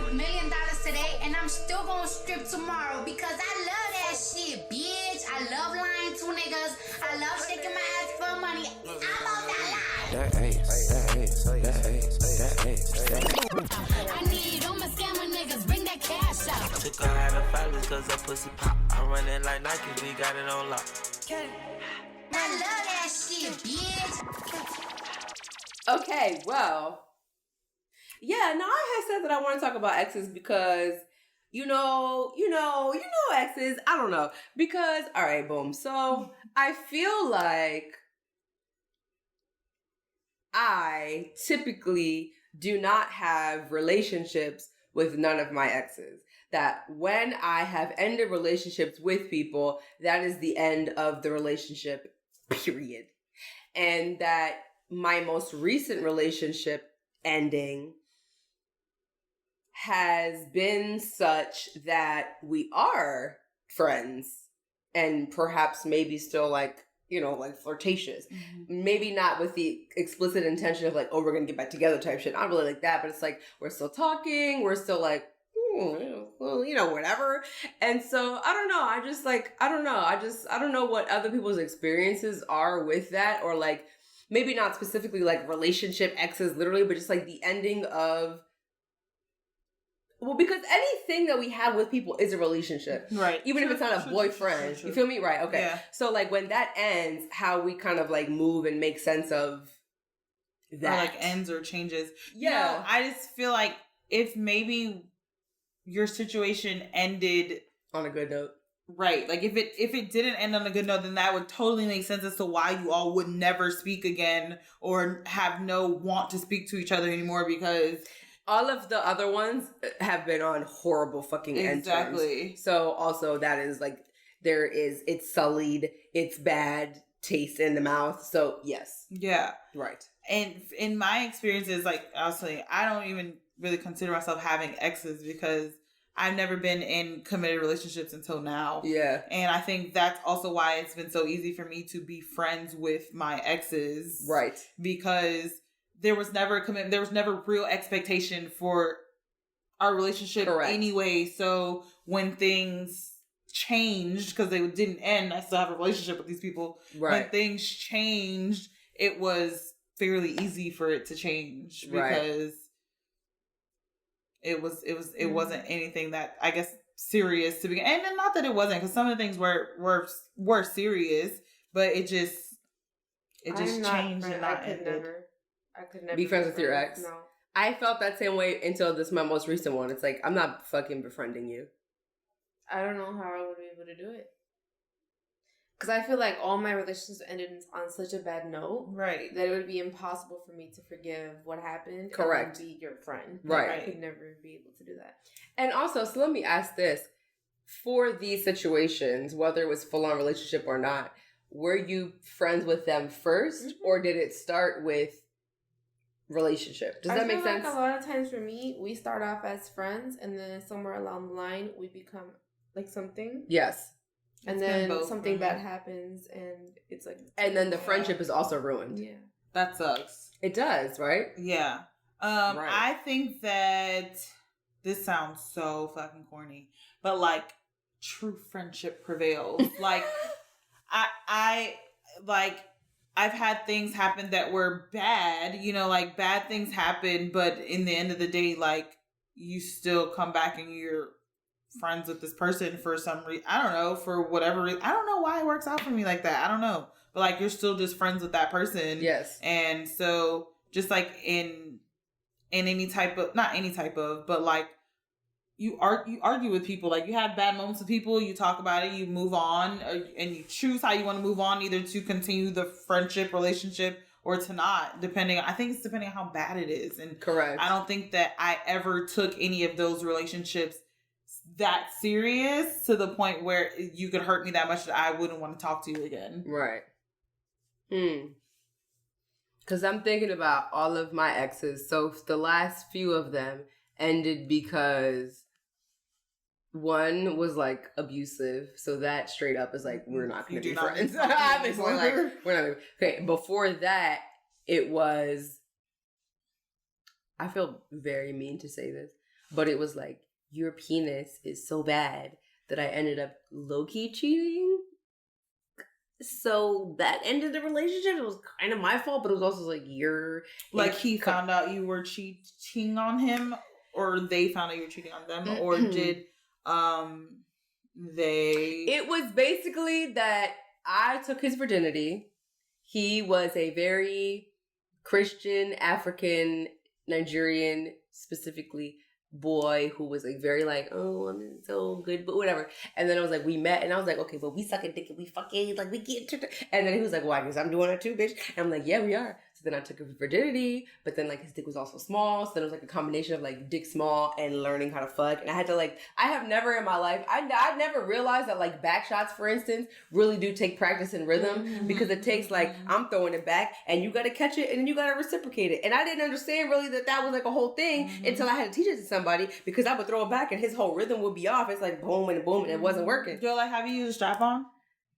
$1 million today, and I'm still gonna strip tomorrow because I love that shit, bitch. I love lying to niggas. I love shaking my ass for money. I'm about that life. That ass. I need all my scammer niggas. Bring that cash out. Took her out of filers cause her pussy pop. I'm running like Nike, we got it on lock. I love that shit, bitch. Okay, well, yeah, no, I had said that I want to talk about exes because, you know exes, I don't know, because, all right, boom, so I feel like I typically do not have relationships with none of my exes. That when I have ended relationships with people, that is the end of the relationship, period. And that my most recent relationship ending has been such that we are friends and perhaps maybe still like flirtatious. Mm-hmm. Maybe not with the explicit intention of like, oh, we're going to get back together type shit. Not really like that, but it's like, we're still talking. We're still like, well, whatever. And so I don't know. I don't know what other people's experiences are with that, or like, maybe not specifically like relationship exes literally, but just like the ending of, well, because anything that we have with people is a relationship. Right. Even if it's not a boyfriend. True. You feel me? Right. Okay. Yeah. So like when that ends, how we kind of like move and make sense of that. Or like ends or changes. Yeah. I just feel like if maybe your situation ended on a good note. Right. Like if it didn't end on a good note, then that would totally make sense as to why you all would never speak again or have no want to speak to each other anymore, because all of the other ones have been on horrible fucking end terms. Exactly. So also that is like, it's sullied, it's bad taste in the mouth. So yes. Yeah. Right. And in my experiences, like I'll say, I don't even really consider myself having exes because I've never been in committed relationships until now. Yeah. And I think that's also why it's been so easy for me to be friends with my exes. Right. Because there was never a commitment. There was never real expectation for our relationship. Correct. Anyway. So when things changed, because they didn't end, I still have a relationship with these people. Right. When things changed, it was fairly easy for it to change because it wasn't anything that I guess serious to begin. And not that it wasn't, because some of the things were serious, but it just changed. And I could never be friends with your ex. No. I felt that same way until my most recent one. It's like, I'm not fucking befriending you. I don't know how I would be able to do it. Because I feel like all my relationships ended on such a bad note. Right. That it would be impossible for me to forgive what happened. Correct. And be your friend. Right. I could never be able to do that. And also, so let me ask this. For these situations, whether it was full-on relationship or not, were you friends with them first? Mm-hmm. Or did it start with relationship? Does that make sense? Like a lot of times for me, we start off as friends, and then somewhere along the line, we become like something. Yes. And then something bad happens, and it's like... And then the friendship is also ruined. Yeah. That sucks. It does, right? Yeah. Right. I think that this sounds so fucking corny, but like true friendship prevails. Like I've had things happen that were bad, like bad things happen, but in the end of the day, like you still come back and you're friends with this person for some reason. I don't know, for whatever reason. I don't know why it works out for me like that. I don't know. But like you're still just friends with that person. Yes. And so just like in any type of, not any type of, but like you argue with people. Like you have bad moments with people, you talk about it, you move on, and you choose how you want to move on, either to continue the friendship, relationship, or to not, I think it's depending on how bad it is. And correct. I don't think that I ever took any of those relationships that serious to the point where you could hurt me that much that I wouldn't want to talk to you again. Right. Because I'm thinking about all of my exes. So the last few of them ended because one was like abusive. So that straight up is like, we're not going to be friends. Obviously, like, we're not. Okay. Before that, it was, I feel very mean to say this, but it was like, your penis is so bad that I ended up low-key cheating. So that ended the relationship. It was kind of my fault, but it was also like, he found out you were cheating on him, or they found out you were cheating on them, or did they? It was basically that I took his virginity. He was a very Christian, African, Nigerian, specifically, boy who was like very like, oh, I'm so good, but whatever. And then I was like, we met, and I was like, okay, but we sucking dick and we fucking, like, we get to. And then he was like, well, I guess I'm doing it too, bitch. And I'm like, yeah, we are. So then I took his virginity, but then like his dick was also small. So then it was like a combination of like dick small and learning how to fuck. And I had to like, I have never in my life, I never realized that like back shots, for instance, really do take practice and rhythm, because it takes like, I'm throwing it back and you got to catch it and then you got to reciprocate it. And I didn't understand really that was like a whole thing until I had to teach it to somebody, because I would throw it back and his whole rhythm would be off. It's like boom and boom and it wasn't working. Yo, like, have you used a strap on?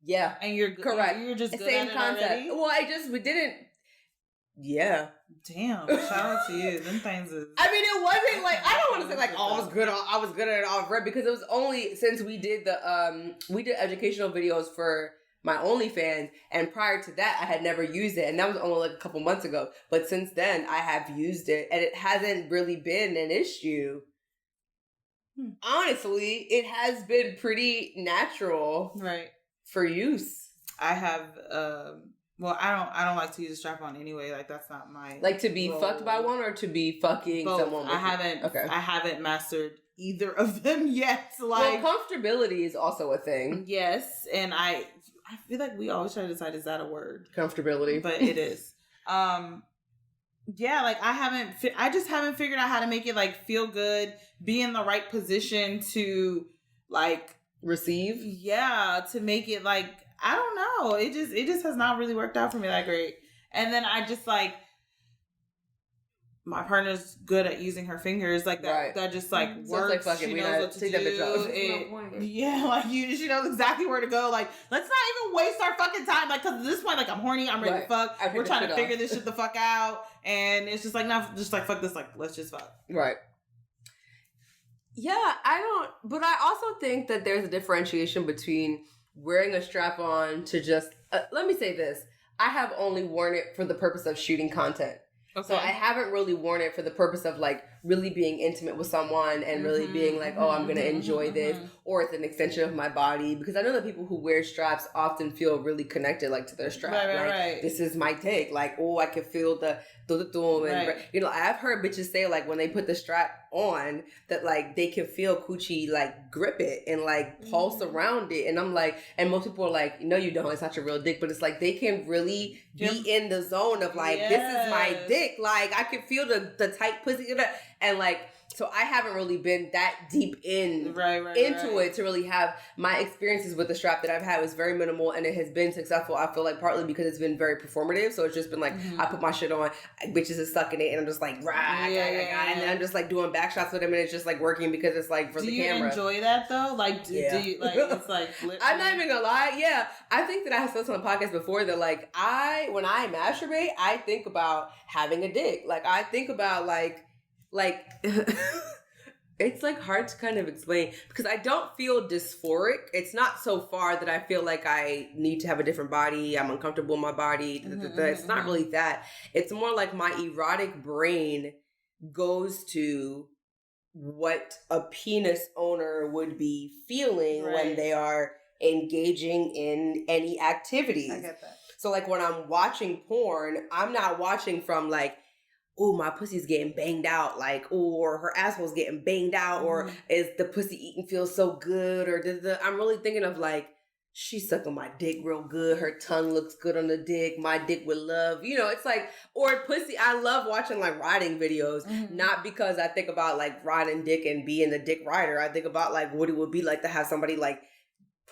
Yeah. And you're correct. You're just good same at it concept. already? Well, we didn't. Yeah. Damn. Shout out to you. Them things is. I mean, it wasn't like, I don't want to say like, oh, I was good at it off rip, because it was only since we did we did educational videos for my Onlyfans, and prior to that I had never used it, and that was only like a couple months ago. But since then I have used it, and it hasn't really been an issue. Honestly, it has been pretty natural, right, for use. I have well, I don't like to use a strap on anyway. Like, that's not my like to be role. Fucked by one, or to be fucking both. someone. I haven't mastered either of them yet. Like, well, comfortability is also a thing. Yes, and I feel like we always try to decide, is that a word? Comfortability, but it is. Yeah, like I just haven't figured out how to make it like feel good, be in the right position to like receive. Yeah, to make it like, I don't know. It just has not really worked out for me that great. And then I just like, my partner's good at using her fingers like that. Right. That just like works. Like, she knows what to do. Yeah, like she knows exactly where to go. Like, let's not even waste our fucking time. Like, cause at this point, like, I'm horny. I'm ready to fuck. We're trying to figure this shit the fuck out. And it's just like, no, just like, fuck this. Like, let's just fuck. Right. Yeah, but I also think that there's a differentiation between wearing a strap on to just, let me say this. I have only worn it for the purpose of shooting content. Okay. So I haven't really worn it for the purpose of like really being intimate with someone and really being like, oh, I'm going to enjoy this, or it's an extension of my body. Because I know that people who wear straps often feel really connected like to their strap. Right. This is my dick. Like, oh, I can feel the and you know, I've heard bitches say like when they put the strap on that like they can feel coochie like grip it and like pulse around it, and I'm like, and most people are like, no, you don't, it's not your real dick, but it's like they can really be in the zone of like, this is my dick, like I can feel the tight pussy, and like, so I haven't really been that deep into it to really have my experiences with the strap that I've had was very minimal, and it has been successful. I feel like partly because it's been very performative, so it's just been like I put my shit on, bitches is sucking it, and I'm just like and then I'm just like doing back shots with them, and it's just like working because it's like for the camera. Do you enjoy that though? Like, do you like? It's like I'm not even gonna lie. Yeah, I think that I have said this on the podcast before that like when I masturbate, I think about having a dick. Like I think about like. It's like hard to kind of explain because I don't feel dysphoric. It's not so far that I feel like I need to have a different body. I'm uncomfortable in my body. It's not really that. It's more like my erotic brain goes to what a penis owner would be feeling when they are engaging in any activities. I get that. So like when I'm watching porn, I'm not watching from like, oh, my pussy's getting banged out, like, or her asshole's getting banged out, or is the pussy eating feels so good, or I'm really thinking of like, she's sucking my dick real good, her tongue looks good on the dick, my dick with love, you know, it's like, or pussy, I love watching like riding videos, not because I think about like riding dick and being the dick rider, I think about like what it would be like to have somebody like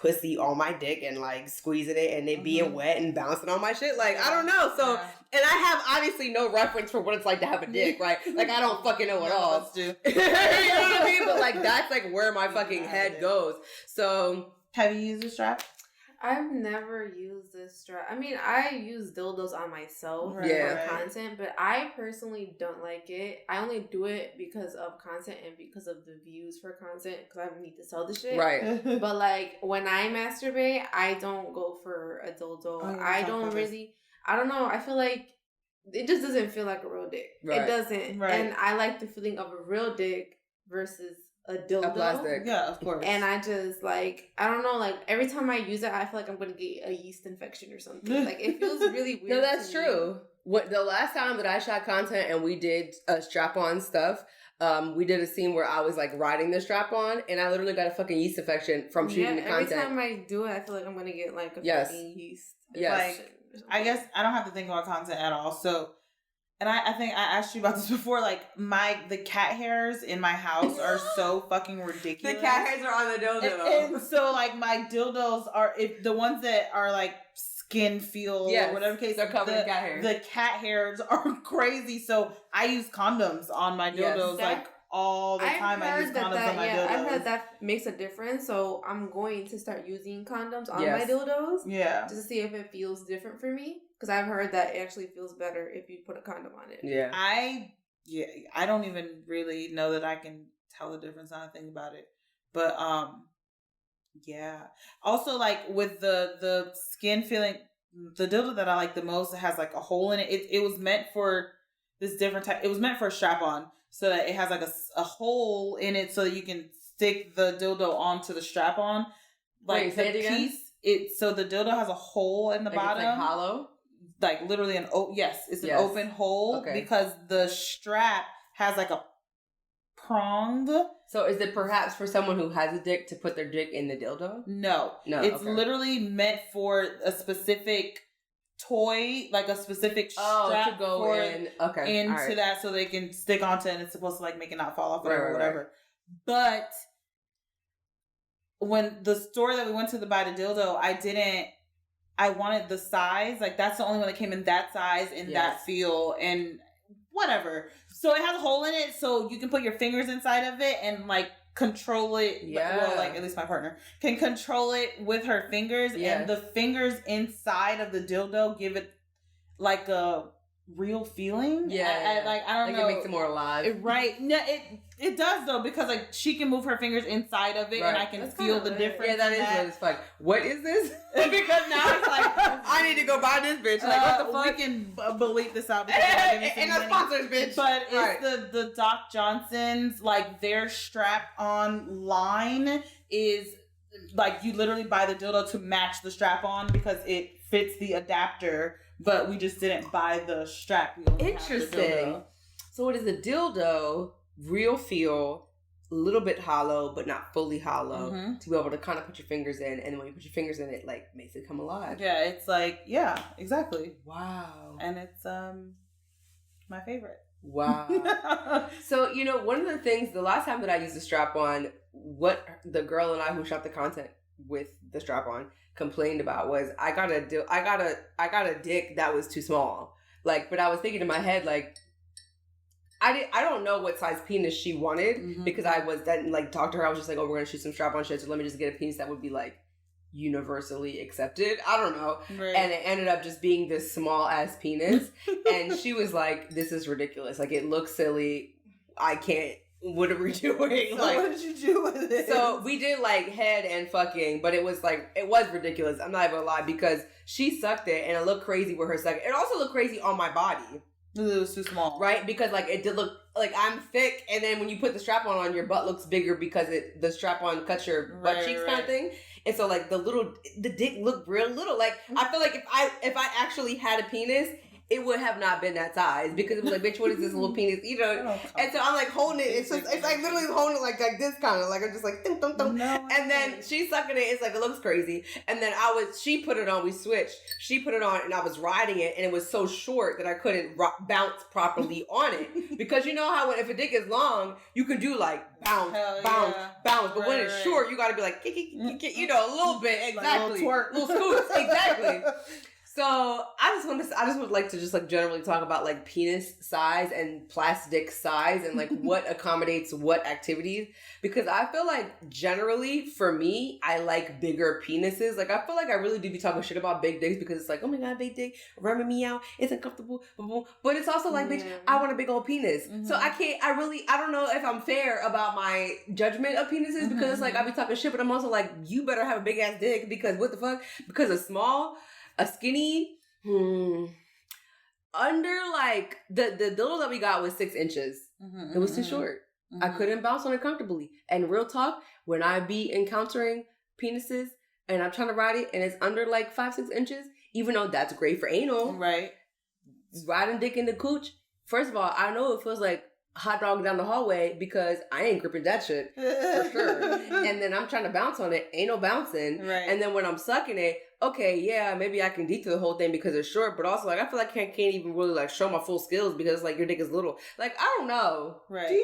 pussy on my dick and like squeezing it and it being wet and bouncing on my shit. Like, I don't know. So, and I have obviously no reference for what it's like to have a dick, right? Like, I don't fucking know at all. You know what I mean? But like, that's like where my fucking head goes. So. Have you used a strap? I've never used this strap. I mean, I use dildos on myself Yeah. for content, but I personally don't like it. I only do it because of content and because of the views for content, because I need to sell the shit. Right. But like when I masturbate, I don't go for a dildo. I don't really. I don't know. I feel like it just doesn't feel like a real dick. Right. It doesn't. Right. And I like the feeling of a real dick versus a dildo. A plastic. Yeah, of course. And I just like, I don't know, like every time I use it, I feel like I'm going to get a yeast infection or something. Like it feels really weird. No, that's true. What the last time that I shot content and we did strap-on stuff, we did a scene where I was like riding the strap-on and I literally got a fucking yeast infection from shooting the content. Every time I do it, I feel like I'm going to get like a fucking yeast Yes. infection. I guess I don't have to think about content at all. So, and I think I asked you about this before. Like the cat hairs in my house are so fucking ridiculous. The cat hairs are on the dildo. And so like my dildos are, if the ones that are like skin feel or whatever case, they're covered in cat hairs. The cat hairs are crazy. So I use condoms on my dildos like all the time. I use condoms on my dildos. I've heard that makes a difference, so I'm going to start using condoms on my dildos. Yeah. Just to see if it feels different for me. Because I've heard that it actually feels better if you put a condom on it. Yeah. I don't even really know that I can tell the difference on a thing about it. But yeah. Also like with the skin feeling, the dildo that I like the most, it has like a hole in it. It was meant for this different type. It was meant for a strap-on. So that it has like a hole in it so that you can stick the dildo onto the strap-on. Like wait, say it again? So the dildo has a hole in the bottom. It's like hollow? Like literally an open hole because the strap has like a prong. So is it perhaps for someone who has a dick to put their dick in the dildo? No. It's literally meant for a specific toy, like a specific strap to go into that so they can stick onto it, and it's supposed to like make it not fall off or whatever. But when the store that we went to buy the dildo, I wanted the size, like that's the only one that came in that size and that feel and whatever. So it has a hole in it so you can put your fingers inside of it and like control it. Yeah. Well, like at least my partner can control it with her fingers, and the fingers inside of the dildo give it like a real feeling. Yeah. I don't know. It makes it more alive. Right. No, it does though, because like she can move her fingers inside of it and I can feel the difference. Yeah, that is what it's like. What is this? Because now it's like, I need to go buy this bitch. Like, what the fuck? We can bleep this out because and a sponsors, bitch. But it's the Doc Johnson's, like their strap on line is like you literally buy the dildo to match the strap on because it fits the adapter, but we just didn't buy the strap. Interesting. So it is a dildo, real feel, a little bit hollow, but not fully hollow, to be able to kind of put your fingers in, and when you put your fingers in, it like makes it come alive. Yeah, it's like, yeah, exactly. Wow. And it's my favorite. Wow. So, you know, one of the things, the last time that I used the strap-on, what the girl and I who shot the content with the strap-on complained about was I got a dick that was too small. Like, but I was thinking in my head, like, I don't know what size penis she wanted because I was then like talked to her. I was just like, oh, we're gonna shoot some strap-on shit, so let me just get a penis that would be like universally accepted. I don't know. Right. And it ended up just being this small ass penis. And she was like, this is ridiculous. Like, it looks silly. I can't. What are we doing? So like, what did you do with it? So we did like head and fucking, but it was like, it was ridiculous. I'm not even gonna lie, because she sucked it and it looked crazy with her sucking. It also looked crazy on my body. It was too small. Right? Because like it did look like I'm thick, and then when you put the strap on your butt looks bigger because the strap on cuts your butt cheeks kind of thing. And so like the dick looked real little. Like I feel like if I actually had a penis, it would have not been that size, because it was like, bitch, what is this little penis? You know? And so I'm like holding it. It's like literally holding it like this kind of like, I'm just like, dum, dum, dum. No, and then she's sucking it. It's like, it looks crazy. And then she put it on, we switched. She put it on and I was riding it, and it was so short that I couldn't bounce properly on it. Because you know how if a dick is long, you can do like bounce. But when it's short, you got to be like, you know, a little bit. Exactly. Like a little twerk. Little scoots. Exactly. So I just would like to just like generally talk about like penis size and plastic size and like what accommodates what activities, because I feel like generally for me, I like bigger penises. Like I feel like I really do be talking shit about big dicks because it's like, oh my god, big dick, rubbing me out, it's uncomfortable, but it's also like, bitch, I want a big old penis. So I don't know if I'm fair about my judgment of penises because it's like I be talking shit, but I'm also like, you better have a big ass dick because what the fuck? Because a small, a skinny, under like the dildo that we got was 6 inches. It was too short. I couldn't bounce on it comfortably. And real talk, when I be encountering penises and I'm trying to ride it and it's under like 5-6 inches, even though that's great for anal, right? Riding dick in the cooch. First of all, I know it feels like hot dog down the hallway because I ain't gripping that shit for sure. And then I'm trying to bounce on it, ain't no bouncing. Right. And then when I'm sucking it, okay, yeah, maybe I can detour the whole thing because it's short, but also like I feel like I can't even really like show my full skills because like your dick is little. Like I don't know. Right.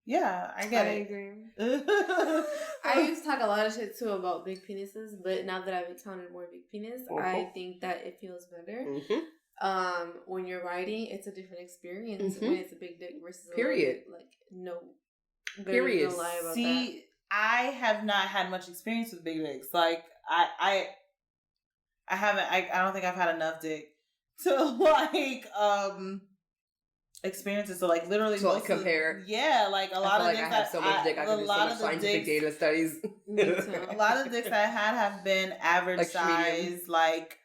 Yeah, I get it. I agree. I used to talk a lot of shit too about big penises, but now that I've encountered more big penis, I think that it feels better. When you're riding, it's a different experience when it's a big dick versus a period. Like no, period. No lie about See, I have not had much experience with big dicks. Like I haven't. I don't think I've had enough dick to like experiences to like literally to like compare. Like a lot of dicks. I have so much dick. I can do so much scientific data studies. A lot of dicks I had have been average like size, like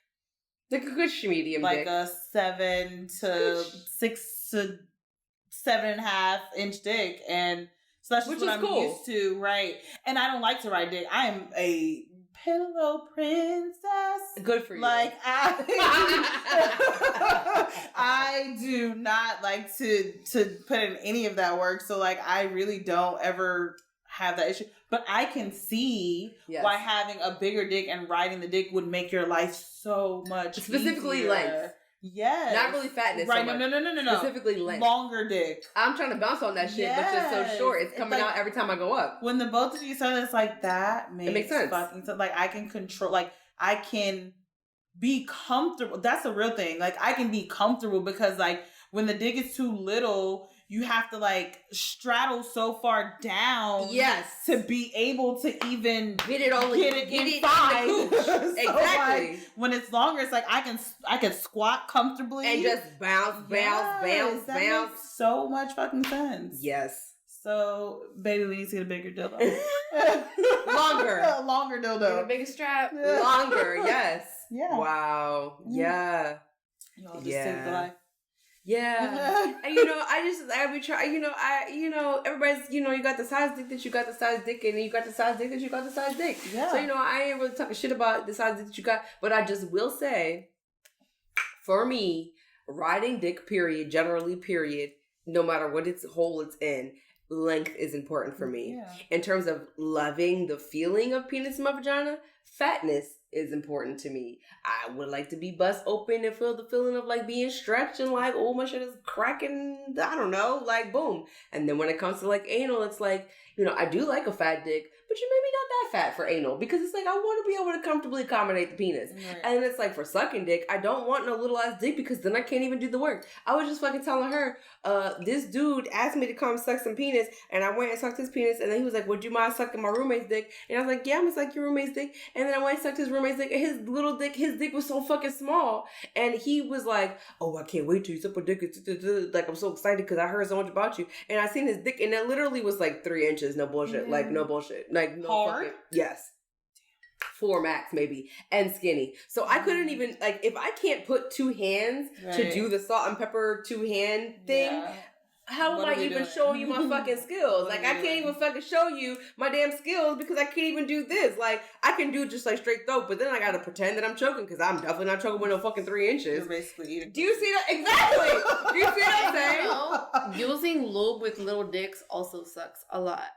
a good medium like dick. a 7 to 6 to 7.5 inch dick, and so that's just what I'm used to, right? And I don't like to ride dick. I am a pillow princess. Good for you. Like I do not like to put in any of that work. So like I really don't ever have that issue. But I can see why having a bigger dick and riding the dick would make your life so much specifically easier. Length. Yes. Not really fatness. Right. So No. Specifically length. Longer dick. I'm trying to bounce on that shit, but just so short. It's coming out every time I go up. When the both of you said it's like that makes sense. Fucking sense. Like I can control, like I can be comfortable. That's the real thing. Like I can be comfortable because like when the dick is too little, you have to like straddle so far down, to be able to even get it in 5. Exactly. So like, when it's longer, it's like I can squat comfortably and just bounce. That makes so much fucking sense. Yes. So, baby, we need to get a bigger dildo. Longer. A longer dildo. Get a bigger strap. Longer. Yes. Yeah. Wow. Yeah. Y'all just saved the life. Yeah. And I be trying, everybody's, you got the size dick that you got the size dick, and you got the size dick that you got the size dick. Yeah. So, I ain't really talking shit about the size dick that you got, but I just will say, for me, riding dick, generally, no matter what hole it's in, length is important for me. Yeah. In terms of loving the feeling of penis in my vagina, fatness is important to me. I would like to be bust open and feel the feeling of like being stretched and like, oh, my shit is cracking. I don't know, like boom. And then when it comes to like anal, it's like, I do like a fat dick, but you maybe not that fat for anal because it's like I want to be able to comfortably accommodate the penis. Right. And it's like for sucking dick, I don't want no little ass dick because then I can't even do the work. I was just fucking telling her, this dude asked me to come suck some penis, and I went and sucked his penis, and then he was like, would you mind sucking my roommate's dick? And I was like, yeah, I'm gonna suck your roommate's dick. And then I went and sucked his roommate's dick, and his dick was so fucking small, and he was like, oh, I can't wait till you suck my dick. Like, I'm so excited because I heard so much about you. And I seen his dick, and it literally was like 3 inches. No bullshit. Like, no bullshit. Like, no hard? Fucking, yes. 4 max maybe, and skinny. So I couldn't even, like, if I can't put 2 hands to do the salt and pepper 2-hand thing, how am I even showing you my fucking skills? Like, I can't even fucking show you my damn skills because I can't even do this. Like, I can do just like straight throat, but then I gotta pretend that I'm choking because I'm definitely not choking with no fucking 3 inches. You're basically eating. Do you see that? Exactly. Do you see what I'm saying? Using lube with little dicks also sucks a lot.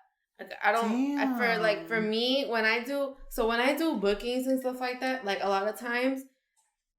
Like, I don't, for me, when I do bookings and stuff like that, like a lot of times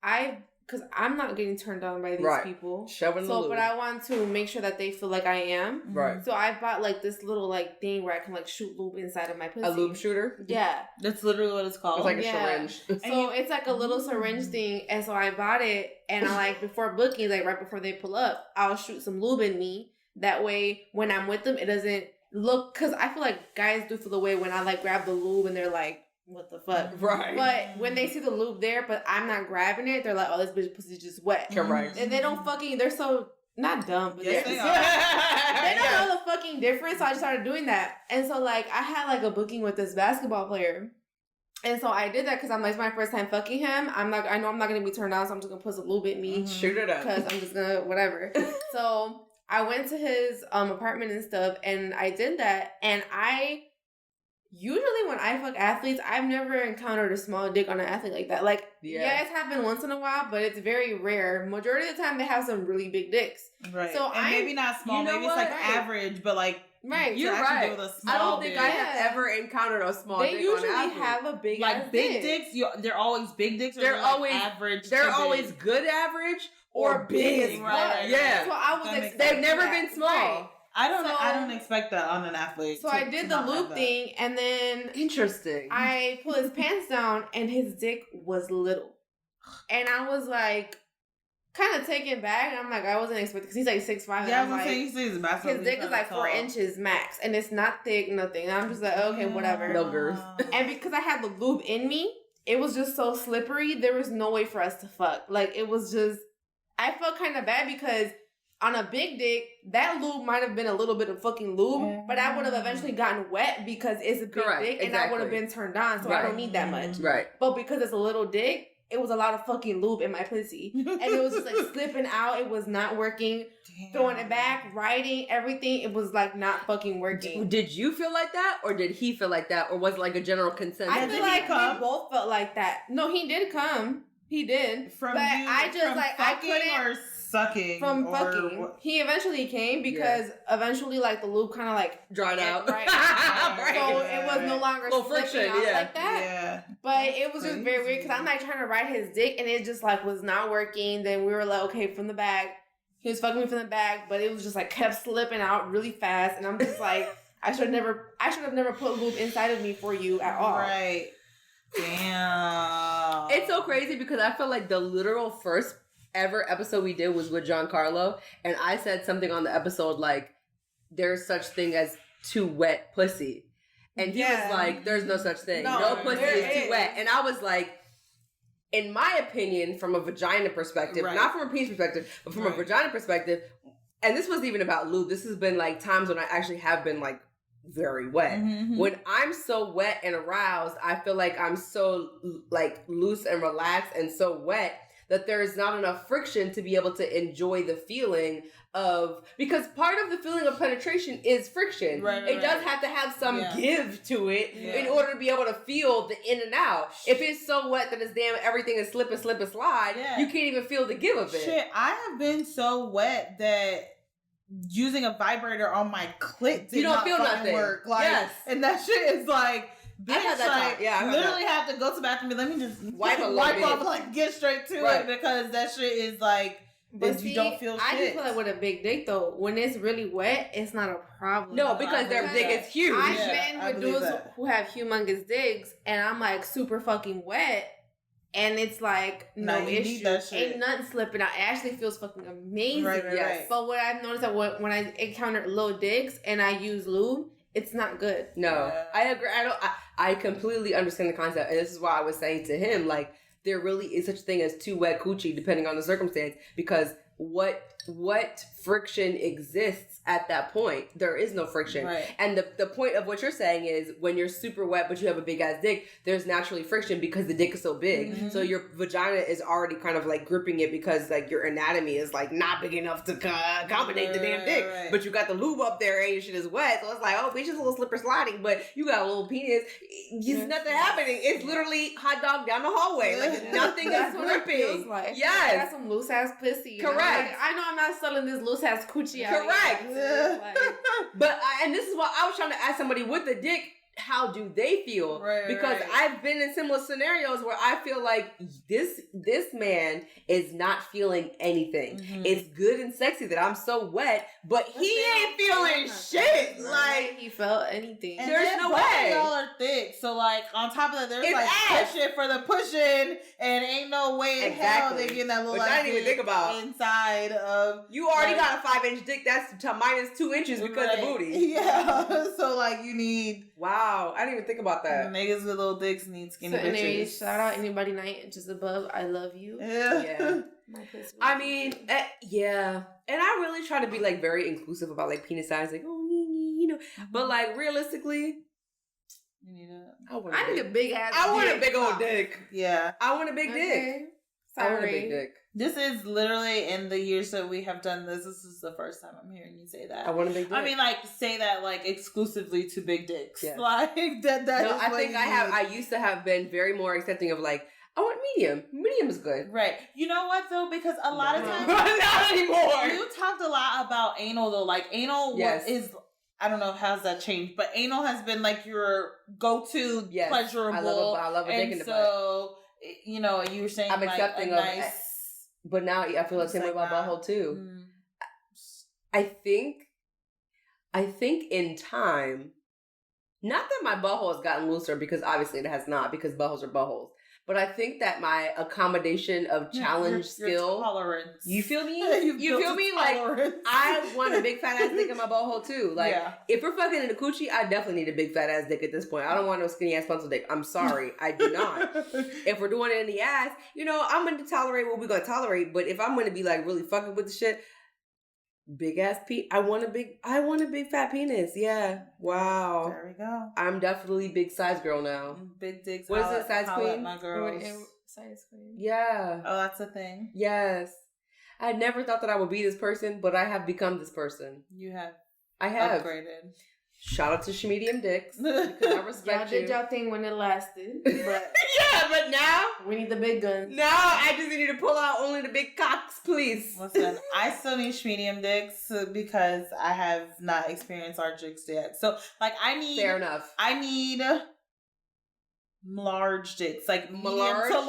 I because I'm not getting turned on by these people. Shoving the lube. But I want to make sure that they feel like I am. Right. So I bought like this little like thing where I can like shoot lube inside of my pussy. A lube shooter? Yeah. That's literally what it's called. It's like a syringe. So it's like a little syringe thing. And so I bought it and I like before booking, like right before they pull up, I'll shoot some lube in me. That way when I'm with them, it doesn't look, because I feel like guys do feel the way when I like grab the lube and they're like, what the fuck? Right. But when they see the lube there, but I'm not grabbing it, they're like, oh, this bitch pussy just wet. Correct. And they don't fucking, they're so, not dumb, but Yes, they they don't know the fucking difference. So I just started doing that. And so like, I had like a booking with this basketball player. And so I did that because I'm like, it's my first time fucking him. I know I'm not going to be turned on, so I'm just going to put a lube in me. Shoot it up. Because I'm just going to, whatever. So I went to his apartment and stuff, and I did that. And usually when I fuck athletes, I've never encountered a small dick on an athlete like that. Like, yeah, it's happened once in a while, but it's very rare. Majority of the time, they have some really big dicks. Right. So and maybe not small, maybe it's like average, but like, right. You're right. With a small I don't think dick. I have ever encountered a small dick. They usually on athlete. have a big like big dick. dicks. They're always big dicks. Or They're like always average. They're to always big. good average or big. Right. Yeah. So I was That makes expecting They've never that. been small. Right. I don't expect that on an athlete. So I did the loop thing, and then Interesting. I pulled his pants down, and his dick was little. And I was like, kind of taken back. And I'm like, I wasn't expecting, because he's like 6'5". Yeah, I was was like, saying, you see his massive. his dick is like 4 inches max, and it's not thick, nothing. And I'm just like, okay, whatever. No girth. And because I had the lube in me, it was just so slippery. There was no way for us to fuck. Like, it was just, I felt kind of bad because on a big dick, that lube might have been a little bit of fucking lube, but I would have eventually gotten wet because it's a big dick, and I would have been turned on, so I don't need that much. Right. But because it's a little dick, it was a lot of fucking lube in my pussy. And it was just like slipping out. It was not working. Damn. Throwing it back, riding, everything. It was like not fucking working. Did you feel like that, or did he feel like that, or was it like a general consensus? I feel like we both felt like that. No, he did come. He did. But I just like I couldn't. Or sucking From or fucking. what? He eventually came because eventually like the lube kind of like dried out. Right. Right. So it was no longer Little slipping friction, out yeah. like that. Yeah. But it was just very weird because I'm like trying to ride his dick and it just like was not working. Then we were like, okay, from the back. He was fucking me from the back, but it was just like kept slipping out really fast. And I'm just like, I should have never put lube inside of me for you at all. Right. Damn. It's so crazy because I feel like the literal first ever episode we did was with Giancarlo, and I said something on the episode like, there's such thing as too wet pussy. And he was like, there's no such thing. No pussy is too wet. And I was like, in my opinion, from a vagina perspective, not from a penis perspective, but from a vagina perspective, and this wasn't even about lube, this has been like times when I actually have been like very wet. Mm-hmm. When I'm so wet and aroused, I feel like I'm so like loose and relaxed and so wet that there is not enough friction to be able to enjoy the feeling of, because part of the feeling of penetration is friction. It does have to have some give to it in order to be able to feel the in and out. If it's so wet that it's damn everything is slip and slide, you can't even feel the give of it. Shit, I have been so wet that using a vibrator on my clit did not feel nothing. Work. Like, and that shit is like, bitch, I had that like, literally have to go to the bathroom and let me just wipe off, like get straight to it, because that shit is like, but you don't feel shit. I just feel like with a big dick though, when it's really wet, it's not a problem. No, because their dick is huge. I've been with dudes who have humongous dicks, and I'm like super fucking wet, and it's like no issue. Ain't nothing slipping out. It actually feels fucking amazing. Right. But what I've noticed that when I encounter little dicks and I use lube, it's not good. No, I agree. I completely understand the concept, and this is why I was saying to him, like, there really is such a thing as too wet coochie, depending on the circumstance, because what friction exists at that point? There is no friction. And the point of what you're saying is when you're super wet but you have a big ass dick, there's naturally friction because the dick is so big. So your vagina is already kind of like gripping it because like your anatomy is like not big enough to accommodate the damn dick. But you got the lube up there and your shit is wet. So it's like, oh, bitch, it's a little slipper sliding, but you got a little penis. There's nothing happening. It's literally hot dog down the hallway. Like nothing is gripping. Like. Yes. I got some loose ass pussy. Correct. Like, I know I'm not selling this loose ass coochie out. Correct. Like, But and this is why I was trying to ask somebody with the dick, how do they feel? Right, because right. I've been in similar scenarios where I feel like this man is not feeling anything. Mhm. It's good and sexy that I'm so wet, but he ain't feeling shit. Like he felt anything. And there's then no both of way. y'all are thick, so like on top of that, there's It's like ass. pushing for the pushing, and ain't no way in hell Exactly. they getting that little Which I didn't even think about. inside of. You already like, got a 5-inch dick. That's to minus 2 inches because of right. booty. Yeah, so like you need Wow, I didn't even think about that. niggas with little dicks need skinny So anyways, bitches. shout out anybody 9 inches above. I love you. Yeah. My pussy I was mean, cute. yeah, and I really try to be like very inclusive about like penis size, like you know, but like realistically, You need a I need a big ass. I want a dick. big old dick. yeah. I want a big dick. Okay. I want a big Sorry. dick. This is literally in the years that we have done this. This is the first time I'm hearing you say that. I want a big dick. I mean, like, say that, like, exclusively to big dicks. Yes. Like, that no, is I what think you I have. need. I used to have been very more accepting of like, I want medium. Medium is good. Right. You know what, though? Because a lot of No. times... Not anymore. You talked a lot about anal, though. Like, anal Yes. is... I don't know how's that changed, but anal has been, like, your go-to Yes. pleasurable. I love a dick in the butt. so, you know, you were saying, I'm like, accepting a of nice... But now I feel the same way about butthole too. Mm. I think in time, not that my butthole has gotten looser because obviously it has not because buttholes are buttholes. But I think that my accommodation of challenge Your skill, tolerance. you feel me? You've You built feel a me? Like tolerance. I want a big fat ass dick in my butthole too. Like yeah. if we're fucking in a coochie, I definitely need a big fat ass dick at this point. I don't want no skinny ass pencil dick. I'm sorry, I do not. If we're doing it in the ass, you know, I'm going to tolerate what we're going to tolerate. But if I'm going to be like really fucking with the shit, big ass I want a big fat penis. Yeah. Wow. There we go. I'm definitely big size girl now. Big dicks. What is holla- it, size holla at queen? My girls. Size queen. Yeah. Oh, that's a thing. Yes. I never thought that I would be this person, but I have become this person. You have I have. upgraded. Shout out to Shemedium Dicks because I Y'all respect you. did y'all thing when it lasted, but Yeah, but now, we need the big guns. I just need to pull out only the big cocks, please. Listen, I still need medium dicks because I have not experienced our dicks yet. So, like, Fair enough. I need large dicks, like medium Large? to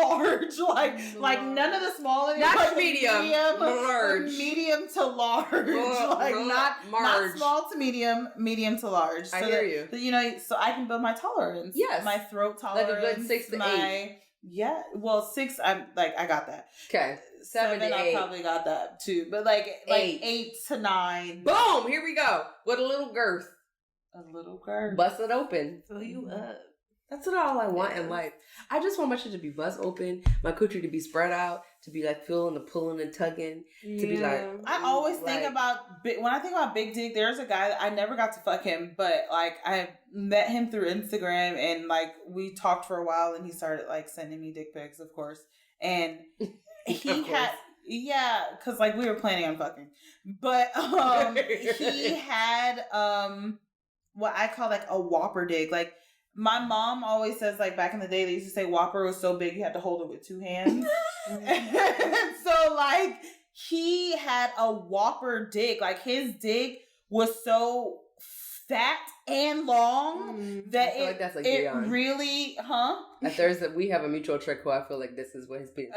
large, like none of the small anymore. Not medium, large. medium to large, like not large. small to medium, medium to large. I So hear that- you. so, you know, so I can build my tolerance. Yes. My throat Like tolerance. a good 6 to 8. Yeah, well, 6. I got that. Okay. 7 to 8. I probably got that too, but like 8 to 9. Boom! Here we go. With a little girth. A little girl. Bust it open. Fill you up. That's what all I want in life. I just want my shit to be bust open, my coochie to be spread out, to be like feeling the pulling and tugging, to be like. I always think like- about when I think about big dick. There's a guy that I never got to fuck him, but like I met him through Instagram and like we talked for a while, and he started like sending me dick pics, of course, and he Of course. had. Yeah, because like we were planning on fucking, but he had what I call like a whopper dick. Like my mom always says, like back in the day they used to say whopper was so big you had to hold it with 2 hands. And so like he had a whopper dick. Like his dick was so fat and long that I feel like that's like it Dion. really, We have a mutual trick who I feel like this is what his penis.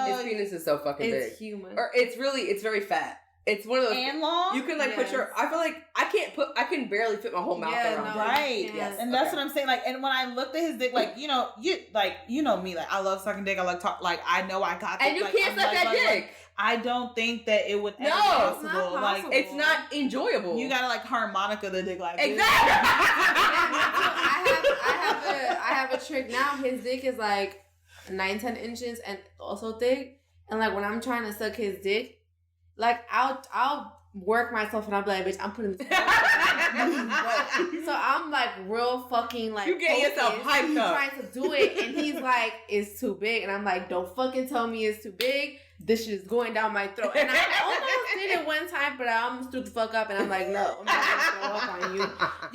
His penis is so fucking It's big. human. Or it's very fat. It's one of those. and long. You can like put your. I feel like I can barely fit my whole mouth around. no, it. Right. you Yes. And that's Okay. what I'm saying. Like, and when I looked at his dick, like, you know me, like, I love sucking dick. I like talk, like, I know I got. And you like, can't I'm suck like, that dick. I don't think that it would ever No, be it's possible. not Like, possible. It's not enjoyable. you gotta like harmonica the dick like this. exactly. I have a trick now. His dick is like 9-10 inches and also thick. And like when I'm trying to suck his dick, like I'll work myself and I'll be like, bitch, I'm putting this. So I'm like real fucking like You get yourself focused, hyped up. trying to do it, and he's like, it's too big, and I'm like, don't fucking tell me it's too big. This shit is going down my throat. And I almost did it one time, but I almost threw the fuck up, and I'm like, no, I'm not gonna throw up on you.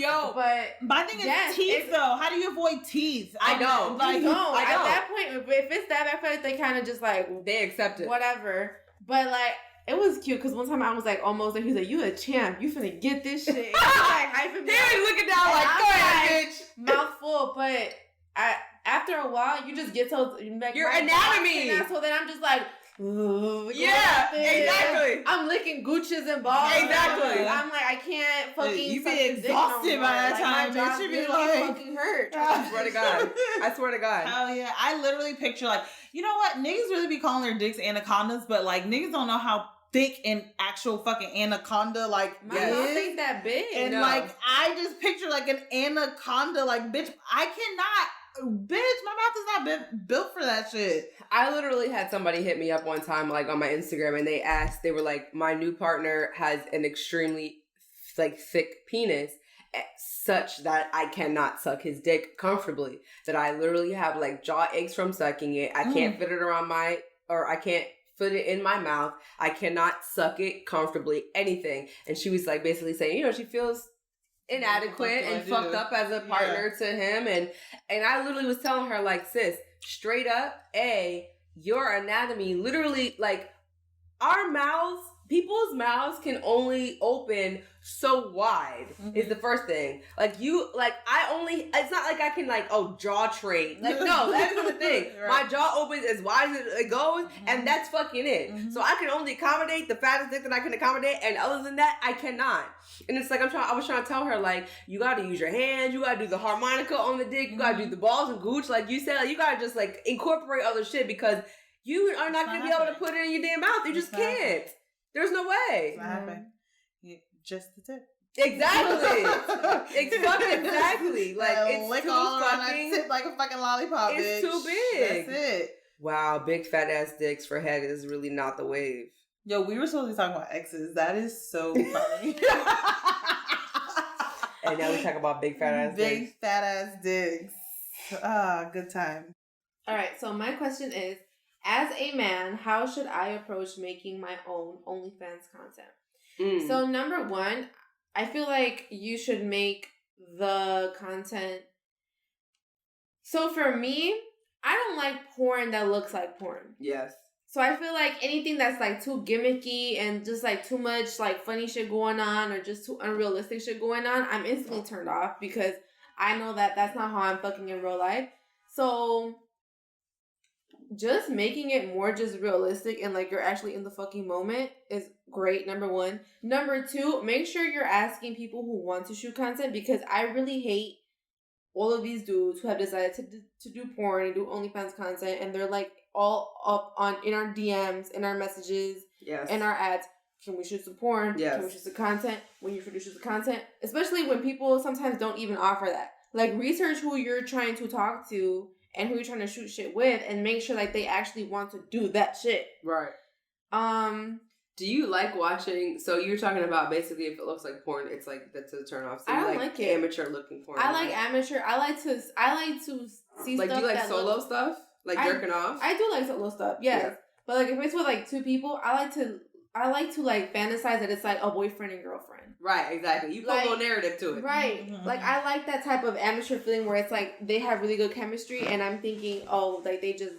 Yo, But my thing is yes, teeth it's- though. How do you avoid teeth? I know. Like, no, I at know. that point, if it's that, I feel like they kind of just like They accept it. whatever. But like it was cute because one time I was like almost there. He was like, "You a champ? You finna get this shit." And he was like hyping me They up. was looking down like, go ahead, bitch. Mouth full, but after a while, you just get so like, Your my anatomy. boss, so then I'm just like, ooh, Yeah, exactly. I'm licking gooches and balls. Exactly. I'm like, I can't fucking. You suck be this dick exhausted no by more. that Like, time. My It job should be really like- fucking hurt. I swear to God. I swear to God. Hell yeah. I literally picture like, you know what? Niggas really be calling their dicks anacondas, but like niggas don't know how thick an actual fucking anaconda like My Yes. mouth is. ain't that big. And No. like I just picture like an anaconda, like bitch, I cannot, bitch, my mouth is not built for that shit. I literally had somebody hit me up one time, like on my Instagram, and they were like, my new partner has an extremely like thick penis, such that I cannot suck his dick comfortably. That I literally have like jaw aches from sucking it. I can't fit it around I can't fit it in my mouth. I cannot suck it comfortably, anything. And she was like basically saying, she feels inadequate and fucked up as a partner to him. And I literally was telling her like, sis, straight up, your anatomy literally, like, our mouths, people's mouths can only open so wide is the first thing. Like it's not like I can like, jaw train. Like, no, that's not the thing. Right. My jaw opens as wide as it goes, and that's fucking it. So I can only accommodate the fattest dick that I can accommodate, and other than that, I cannot. And it's like, I was trying to tell her, like, you gotta use your hands, you gotta do the harmonica on the dick, you gotta do the balls and gooch, like you said, like, you gotta just like incorporate other shit, because you are not gonna be able to put it in your damn mouth. You just can't. There's no way. Just the tip. Exactly. Exactly. Like, it's lick too all around fucking... that tip like a fucking lollipop, It's bitch. too big. That's it. Wow, big fat ass dicks for head is really not the wave. Yo, we were supposed to be talking about exes. That is so funny. And now we talk about big fat ass dicks. Big fat ass dicks. Ah, good time. All right, so my question is, as a man, how should I approach making my own OnlyFans content? So number one, I feel like you should make the content. So for me, I don't like porn that looks like porn. Yes. So I feel like anything that's like too gimmicky and just like too much like funny shit going on or just too unrealistic shit going on, I'm instantly turned off because I know that that's not how I'm fucking in real life. So just making it more just realistic and like you're actually in the fucking moment is great, number one. Number two, make sure you're asking people who want to shoot content, because I really hate all of these dudes who have decided to do porn and do OnlyFans content, and they're like all up in our DMs, in our messages, Yes. in our ads. Can we shoot some porn? Yes. Can we shoot some content? When you produce the content, especially when people sometimes don't even offer that. Like, research who you're trying to talk to and who you're trying to shoot shit with, and make sure like they actually want to do that shit. Right. Do you like watching? So you're talking about basically if it looks like porn, it's like that's a turn off. So I you don't like it. Amateur looking porn. I like amateur. I like to see like, stuff. do you like that solo looks, stuff? Like jerking off? I do like solo stuff. Yes. Yeah. But like if it's with like two people, I like to like fantasize that it's like a boyfriend and girlfriend. Right, exactly. You put Like, a little narrative to it. Right. Like I like that type of amateur feeling where it's like they have really good chemistry, and I'm thinking, oh, like they just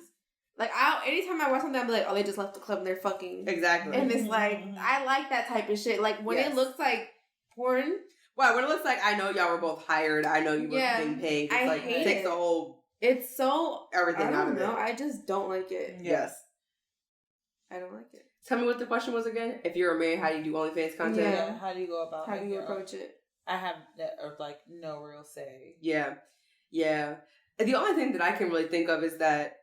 like anytime I watch something, I'm like, oh, they just left the club and they're fucking. Exactly. And it's like I like that type of shit. Like when it looks like porn. Well, when it looks like I know y'all were both hired, I know you were being paid. It's I like hate it takes it. the whole It's so everything I out don't of know. it. I just don't like it. Yes. I don't like it. Tell me what the question was again. If you're a man, how do you do OnlyFans content? Yeah. How do you go about How do you approach it? I have like no real say. Yeah. Yeah. The only thing that I can really think of is that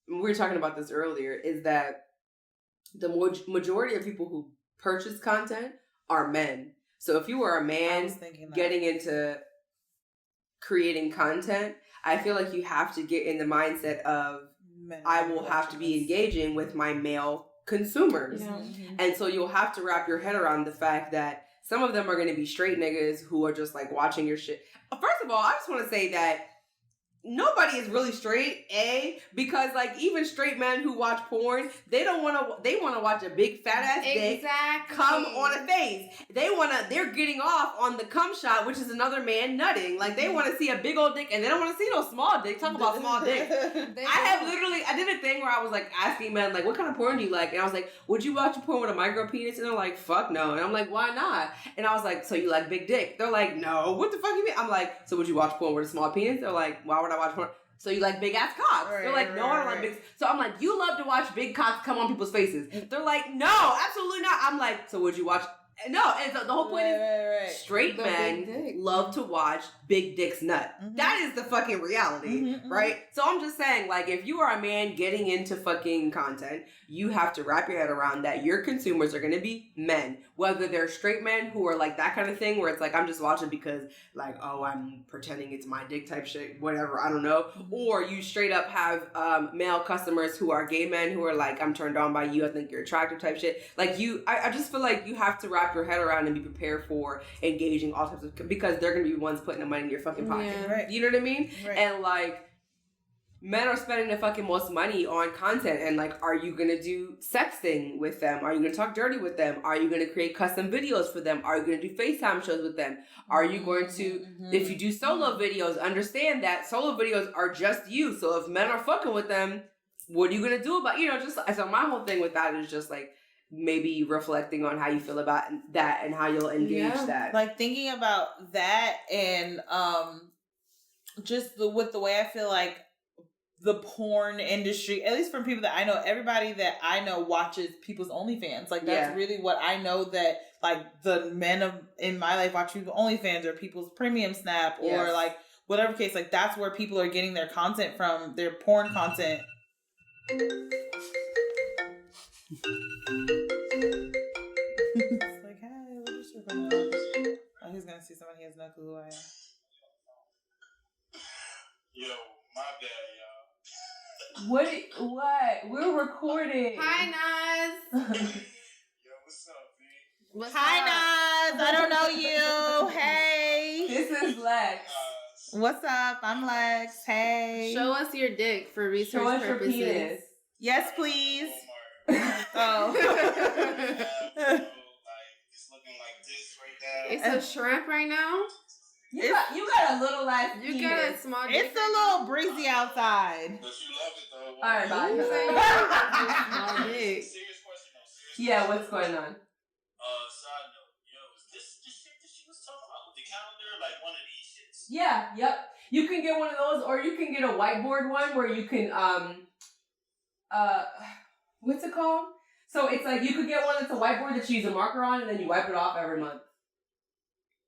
we were talking about this earlier, is that the majority of people who purchase content are men. So if you are a man getting into creating content, I feel like you have to get in the mindset of I will have to be engaging with my male consumers. Yeah. And so you'll have to wrap your head around the fact that some of them are going to be straight niggas who are just like watching your shit. First of all, I just want to say that nobody is really straight, because like even straight men who watch porn, they want to watch a big fat ass dick come on a face. They're getting off on the cum shot, which is another man nutting. Like they want to see a big old dick and they don't want to see no small dick. Talk about small dick. I did a thing where I was like asking men like, what kind of porn do you like? And I was like, would you watch a porn with a micro penis? And they're like, fuck no. And I'm like, why not? And I was like, so you like big dick? They're like, no. What the fuck you mean? I'm like, so would you watch porn with a small penis? They're like, why would I watch porn? So you like big ass cocks? They're like, no, I don't like big. So I'm like, you love to watch big cocks come on people's faces. They're like, no, absolutely not. I'm like, so would you watch? No, and so the whole point is straight men love to watch big dicks nut. Mm-hmm. That is the fucking reality, right? So I'm just saying, like, if you are a man getting into fucking content, you have to wrap your head around that your consumers are going to be men. Whether they're straight men who are like that kind of thing, where it's like, I'm just watching because, like, oh, I'm pretending it's my dick type shit, whatever, I don't know. Or you straight up have male customers who are gay men who are like, I'm turned on by you, I think you're attractive type shit. Like, I just feel like you have to wrap your head around and be prepared for engaging all types of, because they're going to be ones putting the money in your fucking pocket. Yeah. Right. You know what I mean? Right. And, like, men are spending the fucking most money on content, and like, are you gonna do sexting with them? Are you gonna talk dirty with them? Are you gonna create custom videos for them? Are you gonna do FaceTime shows with them? Are you going to, if you do solo videos, understand that solo videos are just you. So if men are fucking with them, what are you gonna do about, just, so my whole thing with that is just like, maybe reflecting on how you feel about that and how you'll engage that. Like thinking about that and just with the way I feel like the porn industry, at least from people that I know, everybody that I know watches people's OnlyFans. Like that's really what I know, that like the men in my life watch people's OnlyFans or people's premium snap or like whatever case. Like that's where people are getting their content from, their porn content. It's like, hey, what is your phone? Oh, he's gonna see somebody he has no clue who I am. Yo, my bad, y'all. What? We're recording. Hi, Naz. Yo, what's up, B? Hi, Naz. I don't know you. Hey. This is Lex. What's up? I'm Lex. Hey. Show us your dick for research Show us purposes. your penis. Yes, please. Oh. It's looking like this right now. It's a shrimp right now. You got a little ass You penis. got a small dick. It's a little breezy outside. But you love it though. All right, bye. You say you got a small dick. Serious question though. Yeah, what's going on? Side note, yo, is this the shit that she was talking about with the calendar? Like one of these shits? Yeah, yep. You can get one of those, or you can get a whiteboard one where you can what's it called? So it's like you could get one that's a whiteboard that you use a marker on, and then you wipe it off every month.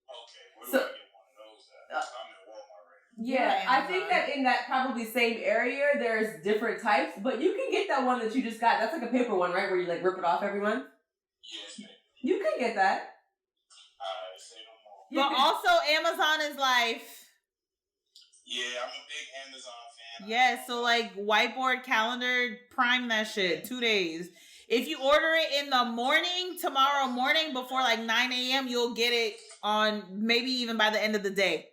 Okay, where do I get one of those at? I'm in Walmart right now. Yeah, I think that in that probably same area, there's different types, but you can get that one that you just got. That's like a paper one, right? Where you like rip it off every month? Yes, ma'am. You can get that. Alright, say no more. But also Amazon is life. Yeah, I'm a big Amazon fan. Yeah, so like whiteboard calendar, prime that shit. 2 days. If you order it in the morning, tomorrow morning before like 9 a.m., you'll get it on maybe even by the end of the day.